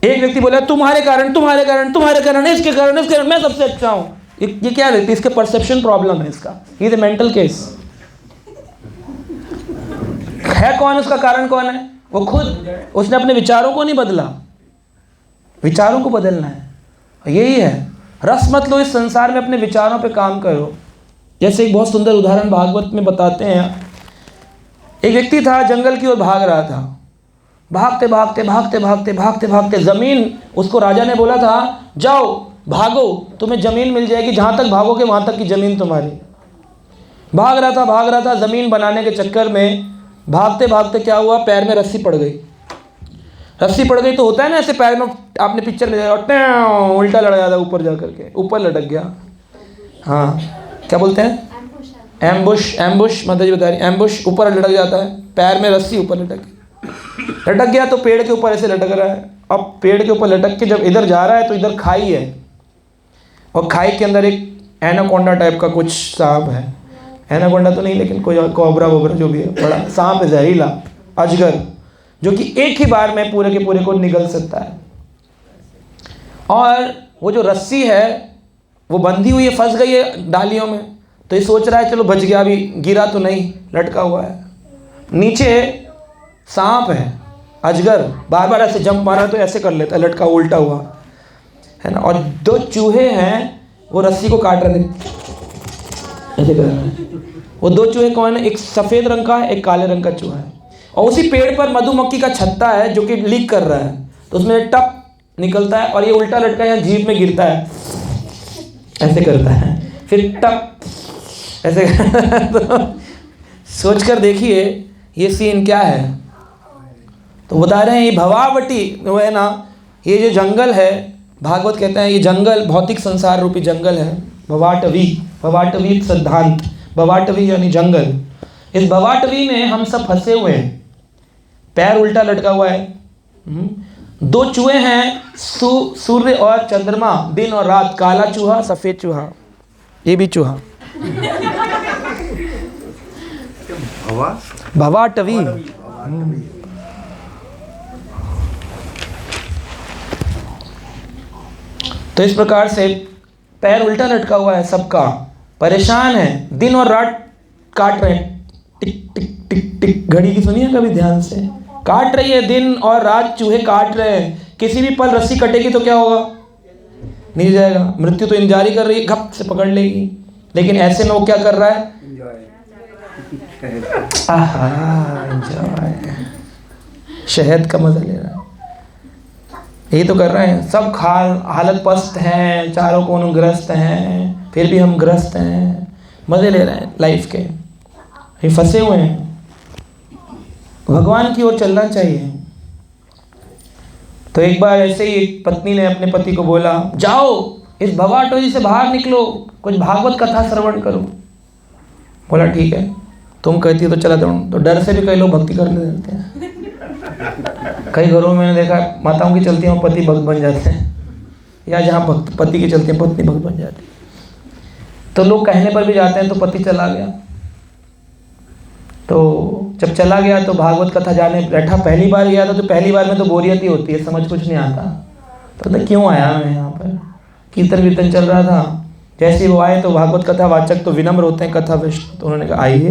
S1: एक व्यक्ति बोला तुम्हारे कारण इसके कारण मैं सबसे अच्छा हूं। ये क्या व्यक्ति, इसके परसेप्शन प्रॉब्लम है, इसका ये द मेंटल केस है। कौन उसका कारण कौन है? वो खुद, उसने अपने विचारों को नहीं बदला, विचारों को बदलना है। यही है, रस मत लो इस संसार में, अपने विचारों पे काम करो। जैसे एक बहुत सुंदर उदाहरण भागवत में बताते हैं। एक व्यक्ति था, जंगल की ओर भाग रहा था, भागते भागते भागते भागते भागते भागते जमीन, उसको राजा ने बोला था जाओ भागो, तुम्हें जमीन मिल जाएगी, जहाँ तक भागोगे वहाँ तक की जमीन तुम्हारी। भाग रहा था, जमीन बनाने के चक्कर में भागते भागते क्या हुआ, पैर में रस्सी पड़ गई। रस्सी पड़ गई तो होता है ना ऐसे पैर में, आपने पिक्चर में देखा, उल्टा लड़ जाता है, ऊपर जा करके ऊपर लटक गया। हाँ, क्या बोलते हैं? एम्बुश माता जी बता रही, एम्बुश, ऊपर लटक जाता है, पैर में रस्सी ऊपर लटक गया तो पेड़ के ऊपर ऐसे लटक रहा है। अब पेड़ के ऊपर लटक के जब इधर जा रहा है तो इधर खाई है, और खाई के अंदर एक एनाकोंडा टाइप का कुछ सांप है। एनाकोंडा तो नहीं, लेकिन कोई कोबरा वोबरा जो भी है, बड़ा सांप है, जहरीला अजगर, जो कि एक ही बार में पूरे के पूरे को निगल सकता है। और वो जो रस्सी है वो बंधी हुई है, फंस गई है डालियों में, तो ये सोच रहा है चलो बच गया, अभी गिरा तो नहीं, लटका हुआ है। नीचे सांप है, अजगर, बार बार ऐसे जंप मारा तो ऐसे कर लेता है, लटका उल्टा हुआ है ना। और दो चूहे हैं, वो रस्सी को काट रहे थे, ऐसे कर रहे हैं। वो दो चूहे कौन है? एक सफ़ेद रंग का है, एक काले रंग का चूहा है। और उसी पेड़ पर मधुमक्खी का छत्ता है जो कि लीक कर रहा है, तो उसमें टप निकलता है और ये उल्टा लटका है, जीभ में गिरता है, ऐसे करता है, फिर टप ऐसे तो सोच कर देखिए ये सीन क्या है। तो बता रहे हैं ये भवावटी वो है ना, ये जो जंगल है, भागवत कहते हैं ये जंगल भौतिक संसार रूपी जंगल है। भवाटवी सिद्धांत, भवाटवी यानी जंगल। इस भवाटवी में हम सब फंसे हुए हैं, पैर उल्टा लटका हुआ है, दो चूहे हैं, सूर्य और चंद्रमा, दिन और रात, काला चूहा सफेद चूहा, ये भी चूहा, भवाटवी। तो इस प्रकार से पैर उल्टा लटका हुआ है सबका, परेशान है, दिन और रात काट रहे हैं, टिक टिक टिक टिक, घड़ी की सुनिए कभी ध्यान से, काट रही है, दिन और रात चूहे काट रहे हैं। किसी भी पल रस्सी कटेगी तो क्या होगा, नहीं जाएगा, मृत्यु तो इंतजार ही कर रही है, घप से पकड़ लेगी। लेकिन ऐसे में वो क्या कर रहा है, एंजॉय, शहद का मजा ले रहा है। यही तो कर रहे हैं सब, हालत पस्त हैं, चारों कोनों ग्रस्त हैं, फिर भी हम ग्रस्त हैं, मजे ले रहे हैं लाइफ के, ये फंसे हुए हैं। भगवान की ओर चलना चाहिए। तो एक बार ऐसे ही एक पत्नी ने अपने पति को बोला, जाओ इस भवाटोजी से बाहर निकलो, कुछ भागवत कथा श्रवण करो। बोला ठीक है, तुम कहती हो तो चला जाऊँ। तो डर से भी कई लोग भक्ति करने देते हैं। कई घरों में मैंने देखा माताओं की चलती हैं पति भक्त बन जाते हैं, या जहाँ भक्त पति की चलती है पत्नी भक्त बन जाती है। तो लोग कहने पर भी जाते हैं। तो पति चला गया, तो जब चला गया तो भागवत कथा जाने बैठा, पहली बार गया था तो पहली बार में तो बोरियत ही होती है, समझ कुछ नहीं आता। तो क्यों आया मैं यहाँ पर, कीर्तन वीर्तन चल रहा था। जैसे वो आए तो भागवत कथा वाचक तो विनम्र होते हैं, कथा विष्णु, तो उन्होंने कहा आइए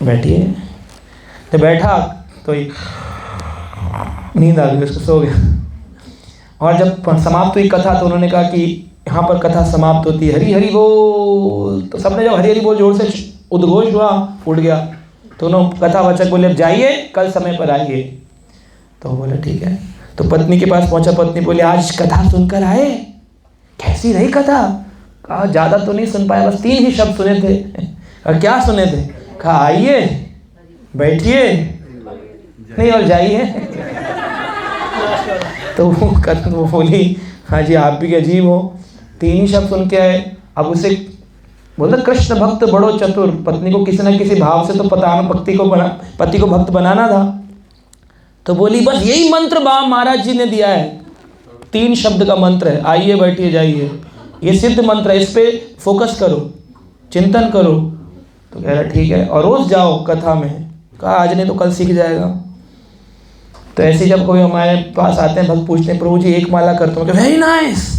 S1: बैठिए। जब बैठा तो नींद आ गई उसको, सो गया। और जब समाप्त हुई कथा तो उन्होंने कहा कि यहाँ पर कथा समाप्त होती है, हरि हरि बोल। तो सबने जब हरि हरि बोल जोर से उद्घोष हुआ, उठ गया। तो उन्होंने कथावाचक बोले अब जाइए, कल समय पर आइए। तो बोले ठीक है। तो पत्नी के पास पहुंचा, पत्नी बोली आज कथा सुनकर आए, कैसी रही कथा? कहा ज़्यादा तो नहीं सुन पाया, बस 3 ही शब्द सुने थे। और क्या सुने थे? कहा आइए बैठिए नहीं और जाइए। तो वो बोली हाँ जी आप भी अजीब हो, 3 ही शब्द सुन के आए। अब उसे बोलते कृष्ण भक्त बड़ो चतुर, पत्नी को किसी न किसी भाव से तो पति को भक्त बनाना था। तो बोली बस यही मंत्र महाराज जी ने दिया है, 3 शब्द का मंत्र है, आइए बैठिए जाइए, ये सिद्ध मंत्र है, इस पे फोकस करो, चिंतन करो। तो कह रहा ठीक है, और रोज जाओ कथा में। कहा आज नहीं तो कल सीख जाएगा। तो ऐसे जब कोई हमारे पास आते हैं भक्त पूछते हैं प्रभु जी एक माला करता हूँ, वेरी नाइस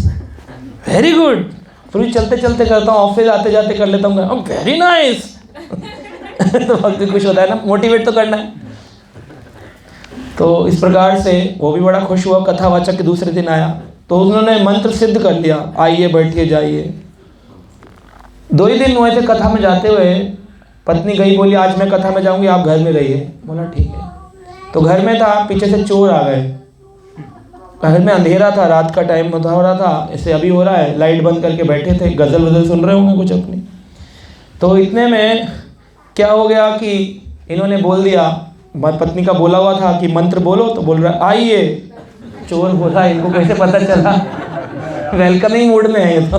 S1: वेरी गुड। प्रभु जी चलते चलते करता हूँ, ऑफिस आते जाते कर लेता हूँ, वेरी नाइस। तो भक्त खुश होता है ना, मोटिवेट तो करना है। तो इस प्रकार से वो भी बड़ा खुश हुआ। कथावाचक के दूसरे दिन आया तो उन्होंने मंत्र सिद्ध कर लिया, आइए बैठिए जाइए। 2 ही दिन हुए थे कथा में जाते हुए। पत्नी गई, बोली आज मैं कथा में जाऊंगी, आप घर में रहिए। बोला ठीक है। तो घर में था, पीछे से चोर आ गए। घर में अंधेरा था, रात का टाइम हो रहा था, ऐसे अभी हो रहा है, लाइट बंद करके बैठे थे, गजल वजल सुन रहे होंगे कुछ अपनी। तो इतने में क्या हो गया कि इन्होंने बोल दिया, पत्नी का बोला हुआ था कि मंत्र बोलो, तो बोल रहा आइए। चोर बोला, इनको कैसे पता चला? वेलकमिंग मूड में है ये तो।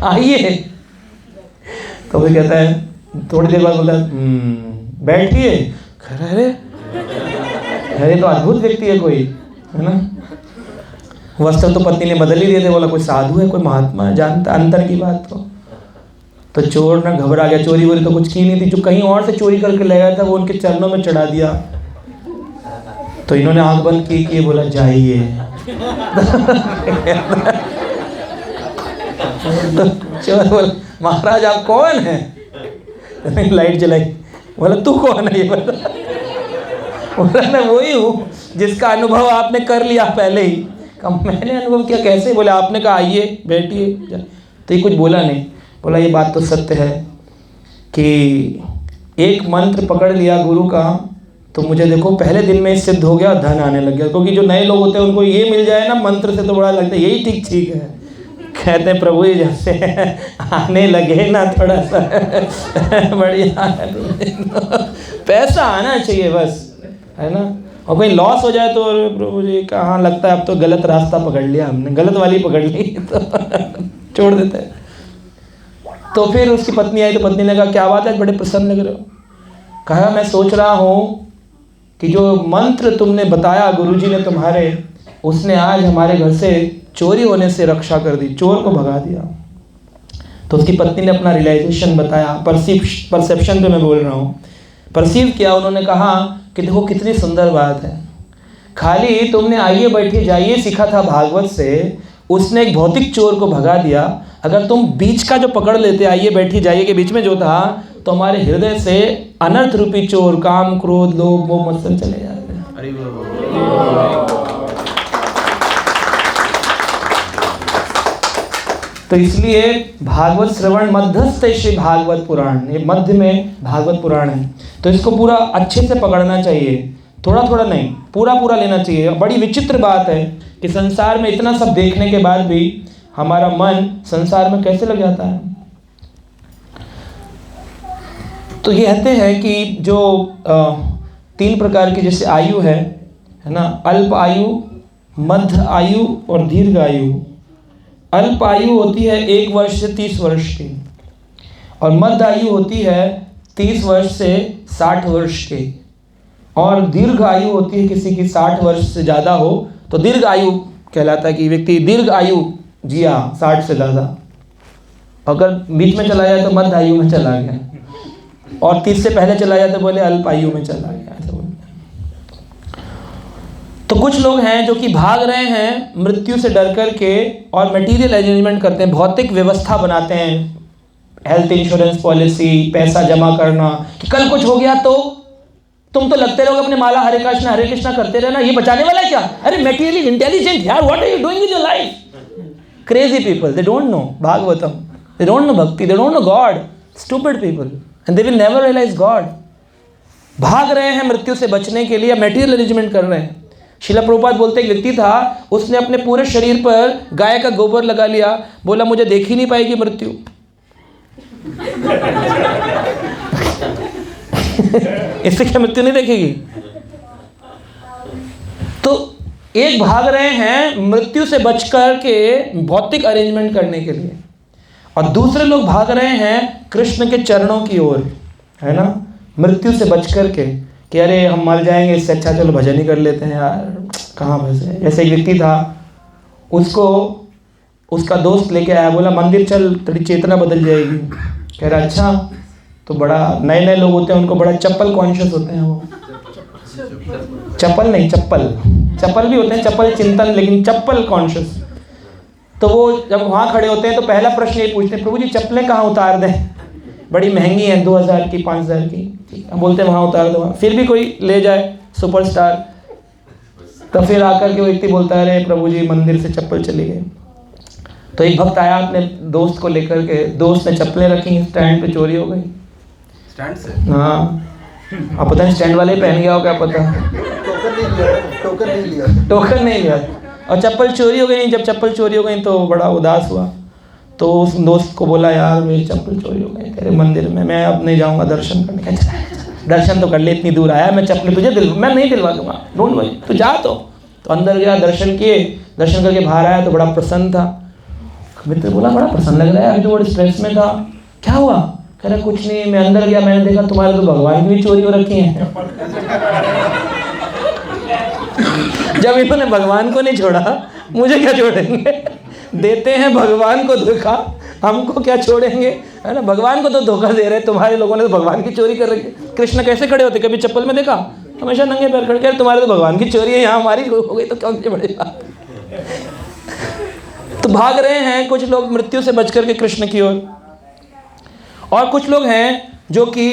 S1: आइए। तो वो कहता है, थोड़ी देर बाद बोलता है बैठिए। अरे तो अद्भुत व्यक्ति है कोई, है ना। वस्त्र तो पत्नी ने बदल ही दिए थे, बोला कोई साधु है, कोई महात्मा है, जानता अंतर की बात को। तो चोर ना घबरा गया, चोरी वोरी तो कुछ की नहीं थी, जो कहीं और से चोरी करके ले गया था वो उनके चरणों में चढ़ा दिया। तो इन्होंने आंख बंद की, बोला जाइए। तो चोर बोला महाराज आप कौन है? लाइट जलाई। बोला तू कौन है ये बता। बोला मैं वही हूँ जिसका अनुभव आपने कर लिया पहले ही। कहा मैंने अनुभव किया कैसे? बोले आपने कहा आइए बैठिए। तो ये कुछ बोला नहीं। बोला ये बात तो सत्य है कि एक मंत्र पकड़ लिया गुरु का तो मुझे देखो पहले दिन में सिद्ध हो गया, धन आने लग गया। क्योंकि जो नए लोग होते हैं उनको ये मिल जाए ना मंत्र से तो बड़ा लगता है यही ठीक ठीक है। कहते हैं प्रभु जी जैसे आने लगे ना थोड़ा सा बढ़िया पैसा आना चाहिए बस, है ना। और कहीं लॉस हो जाए तो प्रभु जी कहाँ लगता है अब तो गलत रास्ता पकड़ लिया हमने, गलत वाली पकड़ ली तो छोड़ देते हैं। तो फिर उसकी पत्नी आई तो पत्नी ने कहा क्या बात है, बड़े प्रसन्न लग रहे हो। कहा मैं सोच रहा हूँ कि जो मंत्र तुमने बताया गुरुजी ने तुम्हारे, उसने आज हमारे घर से चोरी होने से रक्षा कर दी, चोर को भगा दिया। तो उसकी पत्नी ने अपना रियलाइजेशन बताया, परसेप्शन पे मैं बोल रहा हूँ, परसीव किया। उन्होंने कहा कि देखो कितनी सुंदर बात है, खाली तुमने आइए बैठिए जाइए सीखा था भागवत से, उसने एक भौतिक चोर को भगा दिया। अगर तुम बीच का जो पकड़ लेते आइए बैठिए जाइए के बीच में जो था, तो हमारे हृदय से अनर्थ रूपी चोर काम क्रोध लोभ मोह मत्सर चले जाते हैं। तो इसलिए भागवत श्रवण मध्यस्थ श्री भागवत पुराण, ये मध्य में भागवत पुराण है, तो इसको पूरा अच्छे से पकड़ना चाहिए, थोड़ा थोड़ा नहीं, पूरा पूरा लेना चाहिए। बड़ी विचित्र बात है कि संसार में इतना सब देखने के बाद भी हमारा मन संसार में कैसे लग जाता है। तो ये कहते हैं कि जो 3 प्रकार की जैसे आयु है ना, अल्प आयु, मध्य आयु और दीर्घ आयु। अल्प आयु होती है 1 वर्ष से 30 वर्ष की, और मध्य आयु होती है 30 वर्ष से 60 वर्ष की, और दीर्घ आयु होती है किसी की 60 वर्ष से ज़्यादा हो तो दीर्घ आयु कहलाता है कि व्यक्ति दीर्घ आयु जिया 60 से ज़्यादा। अगर बीच में चला जाए तो मध्य आयु में चला गया, और 30 से पहले चला जाए तो बोले अल्प आयु में चला गया, ऐसा बोलते हैं। तो कुछ लोग हैं जो कि भाग रहे हैं मृत्यु से डर करके और मटेरियल अरेंजमेंट करते हैं, भौतिक व्यवस्था बनाते हैं, हेल्थ इंश्योरेंस पॉलिसी, पैसा जमा करना कि कल कुछ हो गया तो तुम तो लगते रहोगे अपने माला हरे कृष्णा करते रहना, ये बचाने वाला है क्या? अरे मटेरियली इंटेलिजेंट यार, what are you doing with your life? Crazy people, they don't know Bhagavatam, they don't know bhakti, they don't know God, stupid people, and they will never realize God. भाग रहे हैं मृत्यु से बचने के लिए, मटेरियल अरेंजमेंट कर रहे हैं। शिला प्रभुपाद बोलते एक व्यक्ति था, उसने अपने पूरे शरीर पर गाय का गोबर लगा लिया, बोला मुझे देख ही नहीं पाएगी मृत्यु। इससे क्या मृत्यु नहीं देखेगी? तो एक भाग रहे हैं मृत्यु से बचकर के भौतिक अरेंजमेंट करने के लिए, और दूसरे लोग भाग रहे हैं कृष्ण के चरणों की ओर, है ना, मृत्यु से बचकर के कि अरे हम मर जाएंगे, इससे अच्छा चलो भजन ही कर लेते हैं यार, कहाँ फंसे। जैसे एक व्यक्ति था, उसको उसका दोस्त लेके आया, बोला मंदिर चल तेरी चेतना बदल जाएगी। कह रहा अच्छा, तो बड़ा नए नए लोग होते हैं, उनको बड़ा चप्पल कॉन्शियस होते हैं वो, चप्पल नहीं चप्पल भी होते हैं, चप्पल चिंतन, लेकिन चप्पल कॉन्शियस। तो वो जब वहाँ खड़े होते हैं तो पहला प्रश्न ये पूछते हैं, प्रभु जी चप्पलें कहाँ उतार दें, बड़ी महंगी हैं, 2000 की 5000 की। हम बोलते हैं वहाँ उतार दो, फिर भी कोई ले जाए सुपरस्टार, तो फिर आकर के वो व्यक्ति बोलता है अरे प्रभु जी मंदिर से चप्पल चली गई। तो एक भक्त आया अपने दोस्त को लेकर के, दोस्त ने चप्पलें रखी, स्टैंड पे चोरी हो गई।
S2: स्टैंड से?
S1: हाँ, अब पता नहीं स्टैंड वाले पहन गया हो क्या पता, टोकन नहीं लिया और चप्पल चोरी हो गई। जब चप्पल चोरी हो गई तो बड़ा उदास हुआ, तो उस दोस्त को बोला यार मेरी चप्पल चोरी हो गई तेरे मंदिर में, मैं अब नहीं जाऊंगा दर्शन करने। दर्शन तो कर ले, इतनी दूर आया, मैं चप्पल तुझे मैं नहीं दिलवा दूंगा, डोंट वरी, तू जा। तो अंदर गया, दर्शन किए, दर्शन करके बाहर आया तो बड़ा प्रसन्न था। मित्र बोला बड़ा प्रसन्न लग रहा है, अभी तो बड़े स्ट्रेस में था, क्या हुआ? कह रहा कुछ नहीं, मैं अंदर गया, मैंने देखा तुम्हारे तो भगवान की भी चोरी हो रखी है। जब इन्होंने भगवान को नहीं छोड़ा, मुझे क्या छोड़ेंगे? देते हैं भगवान को धोखा, हमको क्या छोड़ेंगे, है ना। भगवान को तो धोखा दे रहे, तुम्हारे लोगों ने तो भगवान की चोरी कर रखी। कृष्ण कैसे खड़े होते, कभी चप्पल में देखा? हमेशा नंगे पैर खड़े कर, तुम्हारे तो भगवान की चोरी है, यहाँ हमारी हो गई तो कौन सी बड़ी बात। तो भाग रहे हैं कुछ लोग मृत्यु से बचकर के कृष्ण की ओर, और कुछ लोग हैं जो कि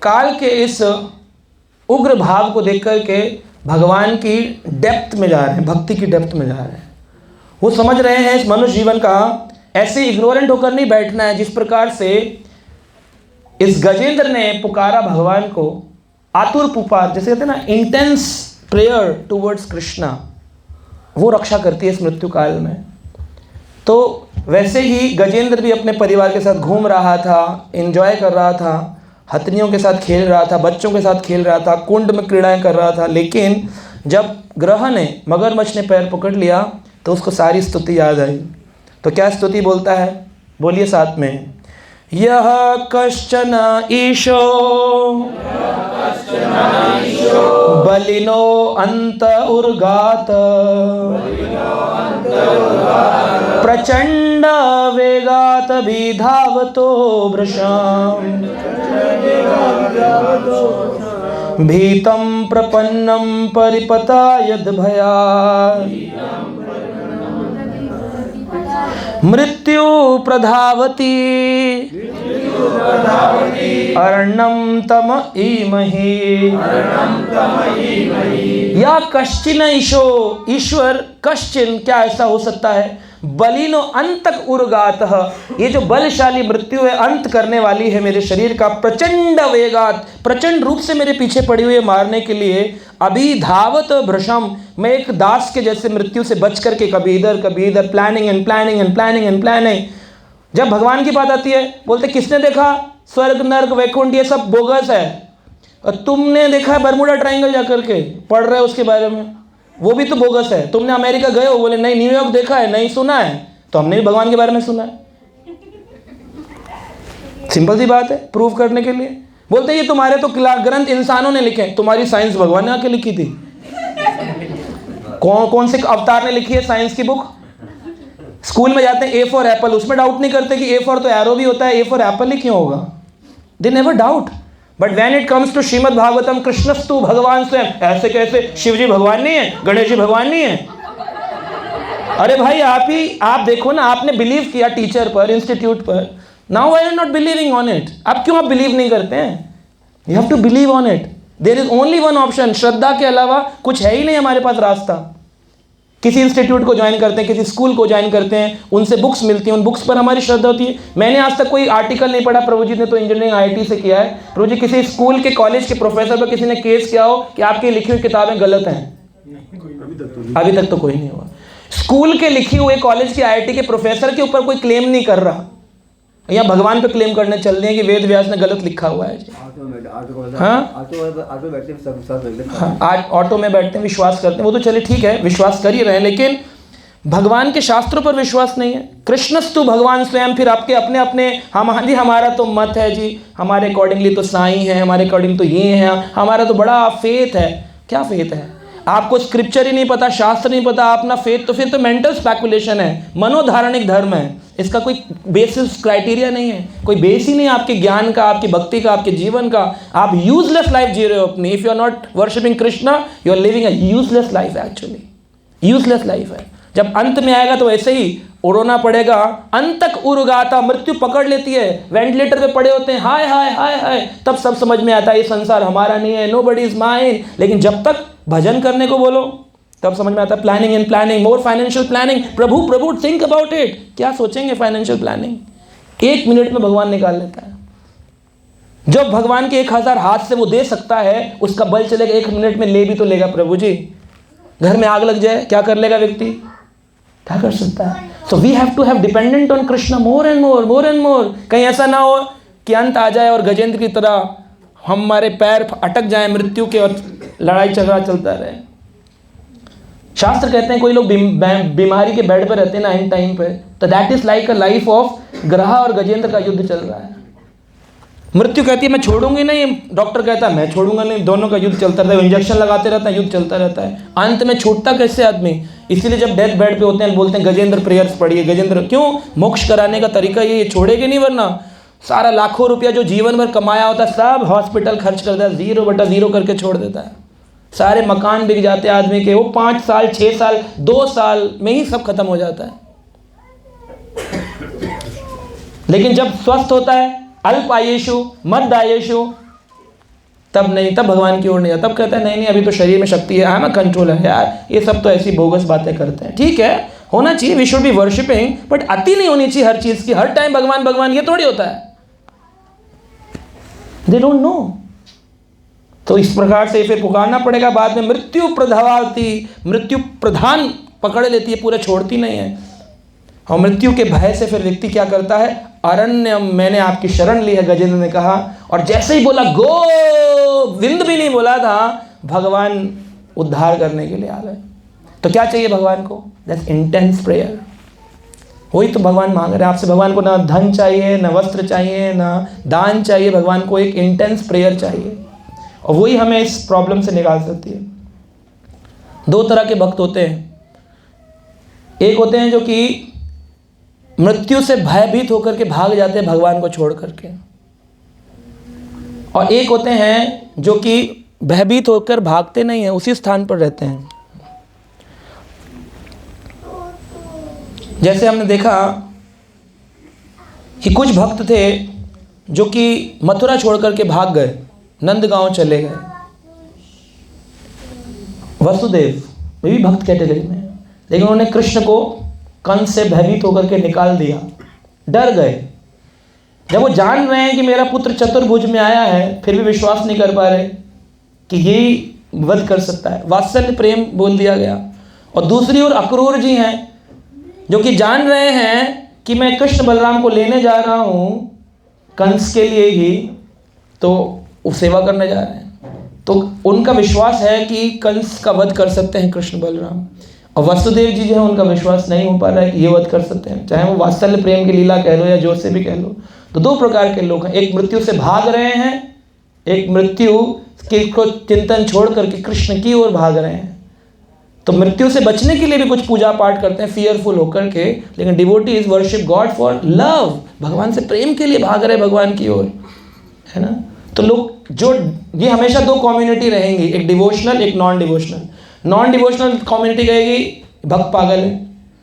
S1: काल के इस उग्र भाव को देख करके भगवान की डेप्थ में जा रहे हैं, भक्ति की डेप्थ में जा रहे हैं। वो समझ रहे हैं इस मनुष्य जीवन का ऐसे इग्नोरेंट होकर नहीं बैठना है, जिस प्रकार से इस गजेंद्र ने पुकारा भगवान को, आतुर पुकार, जैसे कहते हैं ना इंटेंस प्रेयर टुवर्ड्स कृष्णा, वो रक्षा करती है इस मृत्यु काल में। तो वैसे ही गजेंद्र भी अपने परिवार के साथ घूम रहा था, एंजॉय कर रहा था, हथनियों के साथ खेल रहा था, बच्चों के साथ खेल रहा था, कुंड में क्रीड़ाएं कर रहा था। लेकिन जब ग्रह ने, मगरमच्छ ने पैर पकड़ लिया तो उसको सारी स्तुति याद आई। तो क्या स्तुति बोलता है, बोलिए साथ में, यह कश्चन ईशो बलिनो अंत उर्गात प्रचंड वेगात विधावतो वृषाम भीतं प्रपन्नं परिपतायद भयात् मृत्यु प्रधावती अरणं तम ईमहि या कश्चिन ईशो, ईश्वर कश्चिन, क्या ऐसा हो सकता है? बलिनो अंतक उर्गातः, ये जो बलशाली मृत्यु है, अंत करने वाली है मेरे शरीर का, प्रचंड वेगात, प्रचंड रूप से मेरे पीछे पड़ी हुई है मारने के लिए, अभी धावत भ्रशम, मैं एक दास के जैसे मृत्यु से बच करके कभी इधर planning and planning and planning and planning. जब भगवान की बात आती है बोलते किसने देखा स्वर्ग नर्क वैकुंठ ये सब बोगस है, और तुमने देखा है बरमुडा ट्रायंगल जाकर के पढ़ रहे हो उसके बारे में, वो भी तो बोगस है। तुमने अमेरिका गए हो, बोले नहीं न्यूयॉर्क देखा है, नहीं सुना है, तो हमने भी भगवान के बारे में सुना है। सिंपल सी बात है प्रूव करने के लिए। बोलते ये तुम्हारे तो ग्रंथ इंसानों ने लिखे, तुम्हारी साइंस भगवान ने आके लिखी थी। कौन से अवतार ने लिखी है साइंस की बुक? स्कूल में जाते हैं ए फॉर एप्पल, उसमें डाउट नहीं करते कि ए फॉर तो एरो भी होता है, ए फॉर एप्पल ही क्यों होगा? They never doubt. But when it comes to Shrimad Bhagavatam, कृष्णस्तु भगवान स्वयं, ऐसे कैसे? शिव जी भगवान नहीं है, गणेश जी भगवान नहीं है? अरे भाई आप देखो ना, आपने बिलीव किया टीचर पर, इंस्टीट्यूट पर, now I am not believing on it. अब क्यों आप बिलीव नहीं करते हैं? You have to believe on it. There is only one option, श्रद्धा के अलावा कुछ है ही नहीं हमारे पास रास्ता। किसी इंस्टीट्यूट को ज्वाइन करते हैं, किसी स्कूल को ज्वाइन करते हैं, उनसे बुक्स मिलती हैं, उन बुक्स पर हमारी श्रद्धा होती है। मैंने आज तक कोई आर्टिकल नहीं पढ़ा, प्रभु जी ने तो इंजीनियरिंग आईआईटी से किया है, प्रभु जी किसी स्कूल के कॉलेज के प्रोफेसर पर किसी ने केस किया हो कि आपकी लिखी हुई किताबें गलत हैं? अभी तक तो कोई नहीं हुआ। स्कूल के लिखी हुए कॉलेज के आईआईटी के प्रोफेसर के ऊपर कोई क्लेम नहीं कर रहा। यहाँ भगवान पे क्लेम करने चल रहे हैं कि वेद व्यास ने गलत लिखा हुआ है जी। ऑटो में बैठते हैं, विश्वास करते हैं, वो तो चले ठीक है, विश्वास कर ही रहे हैं, लेकिन भगवान के शास्त्रों पर विश्वास नहीं है। कृष्णस्तु भगवान स्वयं, फिर आपके अपने अपने, जी हमारा तो मत है जी, हमारे अकॉर्डिंगली तो साईं है, हमारे अकॉर्डिंग तो ये है, हमारा तो बड़ा फेथ है। क्या फेथ है? आपको स्क्रिप्चर ही नहीं पता, शास्त्र नहीं पता, अपना फेथ तो फिर तो मेंटल स्पेकुलेशन है, मनोधारणिक धर्म है। इसका कोई बेसिस क्राइटेरिया नहीं है, कोई बेस ही नहीं है आपके ज्ञान का, आपकी भक्ति का, आपके जीवन का। आप यूजलेस लाइफ जी रहे हो अपनी। If you are not worshipping Krishna, you are living a useless life. Actually useless life है। जब अंत में आएगा तो ऐसे ही उड़ना पड़ेगा। अंतक उर्गाता, मृत्यु पकड़ लेती है, वेंटिलेटर पे पड़े होते हैं, हाय हाय हाय हाय, तब सब समझ में आता है ये संसार हमारा नहीं है, नोबडी इज माइन। लेकिन जब तक भजन करने को बोलो तब समझ में आता है planning and planning, more financial planning. Prabhu Prabhu think about it, क्या सोचेंगे फाइनेंशियल प्लानिंग? 1 मिनट में भगवान निकाल लेता है। जो भगवान के 1000 हाथ से वो दे सकता है, उसका बल चलेगा 1 मिनट में, ले भी तो लेगा प्रभु जी। घर में आग लग जाए, क्या कर लेगा व्यक्ति? क्या कर सकता है? So we have to have dependent on Krishna more and more, more and more. कहीं ऐसा ना हो कि अंत आ जाए और गजेंद्र की तरह हमारे पैर अटक जाए मृत्यु के और लड़ाई झगड़ा चलता रहे। शास्त्र कहते हैं कोई लोग बीमारी के बेड पर रहते हैं ना एंड टाइम पे, तो that is like a life of ग्रह और गजेंद्र का युद्ध चल रहा है। मृत्यु कहती है मैं छोड़ूंगी नहीं, डॉक्टर कहता है मैं छोड़ूंगा नहीं, दोनों का युद्ध चलता रहता है, इंजेक्शन लगाते रहता है, युद्ध चलता रहता है। अंत में छूटता कैसे आदमी? इसीलिए जब डेथ बेड पे होते हैं बोलते हैं गजेंद्र प्रेयर्स पढ़िए, गजेंद्र। क्यों? मोक्ष कराने का तरीका ये, छोड़ेगे नहीं, वरना सारा लाखों रुपया जो जीवन भर कमाया होता है सब हॉस्पिटल खर्च करता है, 0/0 करके छोड़ देता है। सारे मकान बिक जाते हैं आदमी के, वो 5 साल 6 साल 2 साल में ही सब खत्म हो जाता है। लेकिन जब स्वस्थ होता है, अल्प आयुषु मध्य आयुषु, तब नहीं, तब भगवान की ओर नहीं जाता, तब कहता है नहीं नहीं अभी तो शरीर में शक्ति है, आई एम अ कंट्रोल है। यार ये सब तो ऐसी बोगस बातें करते हैं। ठीक है, होना चाहिए, we should be worshipping, but अति नहीं होनी चाहिए हर चीज की। हर टाइम भगवान भगवान ये थोड़ी होता है। दे डोंट नो। तो इस प्रकार से फिर पुकारना पड़ेगा। बाद में मृत्यु प्रधावती, मृत्यु प्रधान पकड़ लेती है, पूरा छोड़ती नहीं है। और मृत्यु के भय से फिर व्यक्ति क्या करता है? अरण्यम, मैंने आपकी शरण ली है, गजेंद्र ने कहा। और जैसे ही बोला गोविंद भी नहीं बोला था, भगवान उद्धार करने के लिए आ गए। तो क्या चाहिए भगवान को? That's intense prayer. वही तो भगवान मांग रहे हैं आपसे। भगवान को ना धन चाहिए, ना वस्त्र चाहिए, ना दान चाहिए, भगवान को एक इंटेंस प्रेयर चाहिए, और वही हमें इस प्रॉब्लम से निकाल सकती है। दो तरह के भक्त होते हैं, एक होते हैं जो कि मृत्यु से भयभीत होकर के भाग जाते हैं भगवान को छोड़ करके, और एक होते हैं जो कि भयभीत होकर भागते नहीं हैं, उसी स्थान पर रहते हैं। जैसे हमने देखा कि कुछ भक्त थे जो कि मथुरा छोड़ करके भाग गए, नंदगांव चले गए। वसुदेव वे भी भक्त कैटेगरी में, लेकिन उन्होंने कृष्ण को कंस से भयभीत होकर के निकाल दिया, डर गए। जब वो जान रहे हैं कि मेरा पुत्र चतुर्भुज में आया है, फिर भी विश्वास नहीं कर पा रहे कि यही वध कर सकता है, वात्सल्य प्रेम बोल दिया गया। और दूसरी ओर अक्रूर जी हैं जो कि जान रहे हैं कि मैं कृष्ण बलराम को लेने जा रहा हूँ कंस के लिए ही, तो वो सेवा करने जा रहे हैं, तो उनका विश्वास है कि कंस का वध कर सकते हैं कृष्ण बलराम। और वसुदेव जी जो है उनका विश्वास नहीं हो पा रहा है कि ये वध कर सकते हैं, चाहे वो वात्सल्य प्रेम की लीला कह लो या जो से भी कह लो। तो दो प्रकार के लोग हैं, एक मृत्यु से भाग रहे हैं, एक मृत्यु के को चिंतन छोड़ करके कृष्ण की ओर भाग रहे हैं। तो मृत्यु से बचने के लिए भी कुछ पूजा पाठ करते हैं फियरफुल होकर के, लेकिन devotees worship God for love, भगवान से प्रेम के लिए भाग रहे भगवान की ओर, है ना। तो लोग जो ये हमेशा दो कम्युनिटी रहेंगी, एक डिवोशनल एक non devotional. Non devotional community कहेगी भक्त पागल है,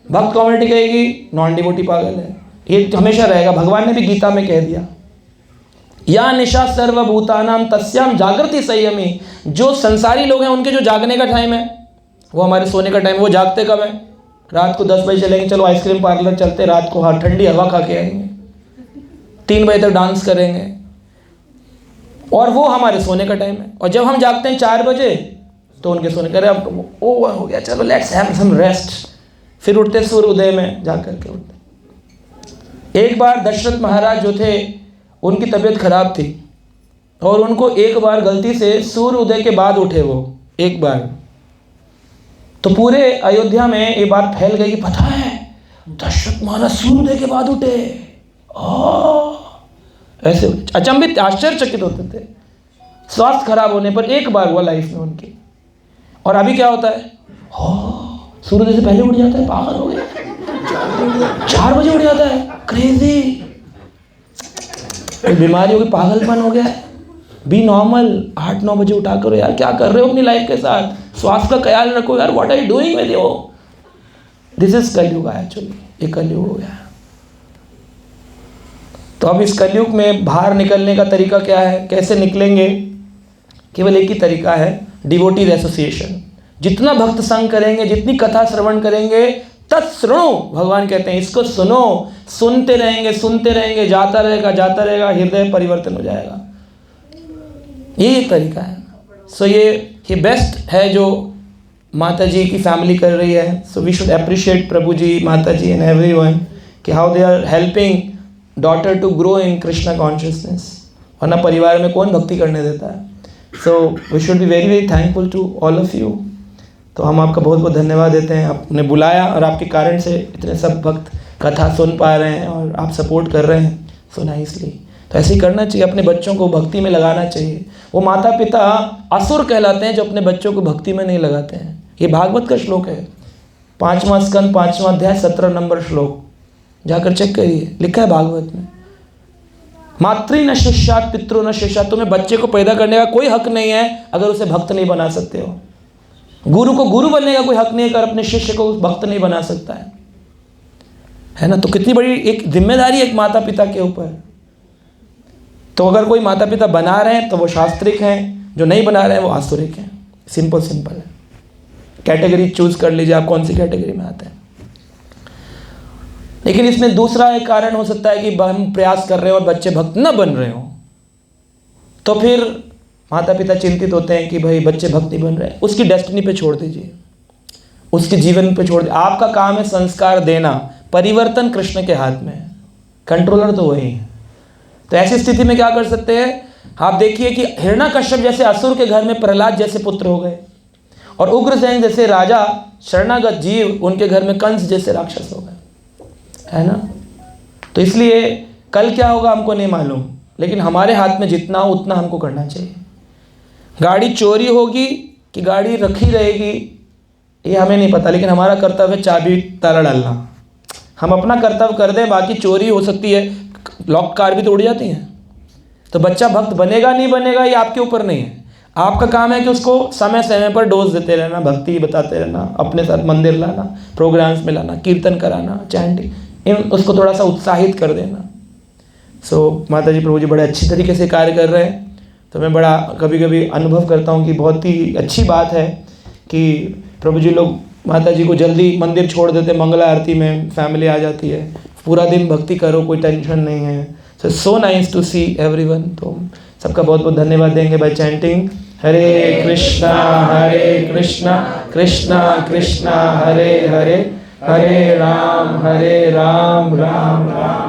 S1: भक्त कम्युनिटी कहेगी नॉन डिवोटी पागल है, ये हमेशा रहेगा। भगवान ने भी गीता में कह दिया, या निशा सर्वभूतानाम तस्याम जागृति संयमी। जो संसारी लोग हैं उनके जो जागने का टाइम है वो हमारे सोने का टाइम है। वो जागते कब है? रात को 10 बजे चलेंगे, चलो आइसक्रीम पार्लर चलते, रात को ठंडी हवा खा के आएंगे, 3 बजे तक डांस करेंगे, और वो हमारे सोने का टाइम है। और जब हम जागते हैं 4 बजे तो उनके सोने का अब ओवर हो गया, चलो लेट्स हैव सम रेस्ट, फिर उठते सूर्य उदय में जा करके उठते। एक बार दशरथ महाराज जो थे उनकी तबीयत खराब थी, और उनको एक बार गलती से सूर्य उदय के बाद उठे वो एक बार, तो पूरे अयोध्या में ये बात फैल गई कि पता है दशरथ महाराज सूर्योदय के बाद उठे। ऐसे अचंभित आश्चर्यचकित होते थे। स्वास्थ्य खराब होने पर एक बार हुआ लाइफ में उनकी। और अभी क्या होता है, सूर्योदय से पहले उठ जाता है, पागल हो गया, 4 बजे उठ जाता है, क्रेजी, बीमारी होगी, पागलपन हो गया है। बी नॉर्मल, 8-9 बजे उठा करो यार, क्या कर रहे हो अपनी लाइफ के साथ, स्वास्थ्य का ख्याल रखो यार, what are you doing with you. This is Kalyug actually, ये कलयुग हो गया। तो अब इस कलयुग में बाहर निकलने का तरीका क्या है, कैसे निकलेंगे? केवल एक ही तरीका है, डिवोटीज एसोसिएशन। जितना भक्त संग करेंगे, जितनी कथा श्रवण करेंगे, तत्श्रृणु, भगवान कहते हैं इसको सुनो, सुनते रहेंगे, जाता रहेगा, हृदय परिवर्तन हो जाएगा। यही तरीका है। सो ये बेस्ट है जो माता जी की फैमिली कर रही है। So we should appreciate Prabhu ji, Mata ji and everyone कि how they are helping daughter to grow in Krishna consciousness. वरना परिवार में कौन भक्ति करने देता है। So we should be very very thankful to all of you. तो हम आपका बहुत बहुत धन्यवाद देते हैं, आपने बुलाया और आपके कारण से इतने सब भक्त कथा सुन पा रहे हैं और आप सपोर्ट कर रहे हैं सो नाइसली। तो ऐसे ही करना चाहिए, अपने बच्चों को भक्ति में लगाना चाहिए। वो माता पिता असुर कहलाते हैं जो अपने बच्चों को भक्ति में नहीं लगाते हैं। ये भागवत का श्लोक है, 5वां स्कंद 5वां अध्याय 17 नंबर श्लोक, जाकर चेक करिए, लिखा है भागवत में। मातृ न शिष्यात पितृ न शिष्यात। तुम्हें बच्चे को पैदा करने का कोई हक नहीं है अगर उसे भक्त नहीं बना सकते हो। गुरु को गुरु बनने का कोई हक नहीं है अगर अपने शिष्य को भक्त नहीं बना सकता है ना। तो कितनी बड़ी एक जिम्मेदारी है एक माता पिता के ऊपर। तो अगर कोई माता पिता बना रहे हैं तो वो शास्त्रिक हैं, जो नहीं बना रहे हैं वो आसुरिक हैं। सिंपल है। कैटेगरी चूज कर लीजिए आप कौन सी कैटेगरी में आते हैं। लेकिन इसमें दूसरा एक कारण हो सकता है कि हम प्रयास कर रहे हो और बच्चे भक्त न बन रहे हो, तो फिर माता पिता चिंतित होते हैं कि भाई बच्चे भक्त नहीं बन रहे हैं। उसकी डेस्टिनी पे छोड़ दीजिए, उसके जीवन पे छोड़ दीजिए। आपका काम है संस्कार देना, परिवर्तन कृष्ण के हाथ में है, कंट्रोलर तो वही है। तो ऐसी स्थिति में क्या कर सकते हैं आप देखिए कि हिरण्यकश्यप जैसे असुर के घर में प्रहलाद जैसे पुत्र हो गए, और उग्रसेन जैसे राजा शरणागत जीव उनके घर में कंस जैसे राक्षस हो गए, है ना। तो इसलिए कल क्या होगा हमको नहीं मालूम, लेकिन हमारे हाथ में जितना हो उतना हमको करना चाहिए। गाड़ी चोरी होगी कि गाड़ी रखी रहेगी ये हमें नहीं पता, लेकिन हमारा कर्तव्य चाबी ताला डालना। हम अपना कर्तव्य कर दें, बाकी चोरी हो सकती है, लॉक कार भी तोड़ जाती हैं। तो बच्चा भक्त बनेगा नहीं बनेगा ये आपके ऊपर नहीं है। आपका काम है कि उसको समय समय पर डोज देते रहना, भक्ति बताते रहना, अपने साथ मंदिर लाना, प्रोग्राम्स में लाना, कीर्तन कराना, चैंटिंग, उसको थोड़ा सा उत्साहित कर देना। सो माता जी प्रभु जी बड़े अच्छी तरीके से कार्य कर रहे हैं। तो मैं बड़ा कभी कभी अनुभव करता हूँ कि बहुत ही अच्छी बात है कि प्रभु जी लोग माता जी को जल्दी मंदिर छोड़ देते, मंगला आरती में फैमिली आ जाती है, पूरा दिन भक्ति करो, कोई टेंशन नहीं है। So nice to see everyone. तो सबका बहुत बहुत धन्यवाद देंगे बाय चैंटिंग हरे कृष्णा कृष्णा कृष्णा हरे हरे, हरे राम राम राम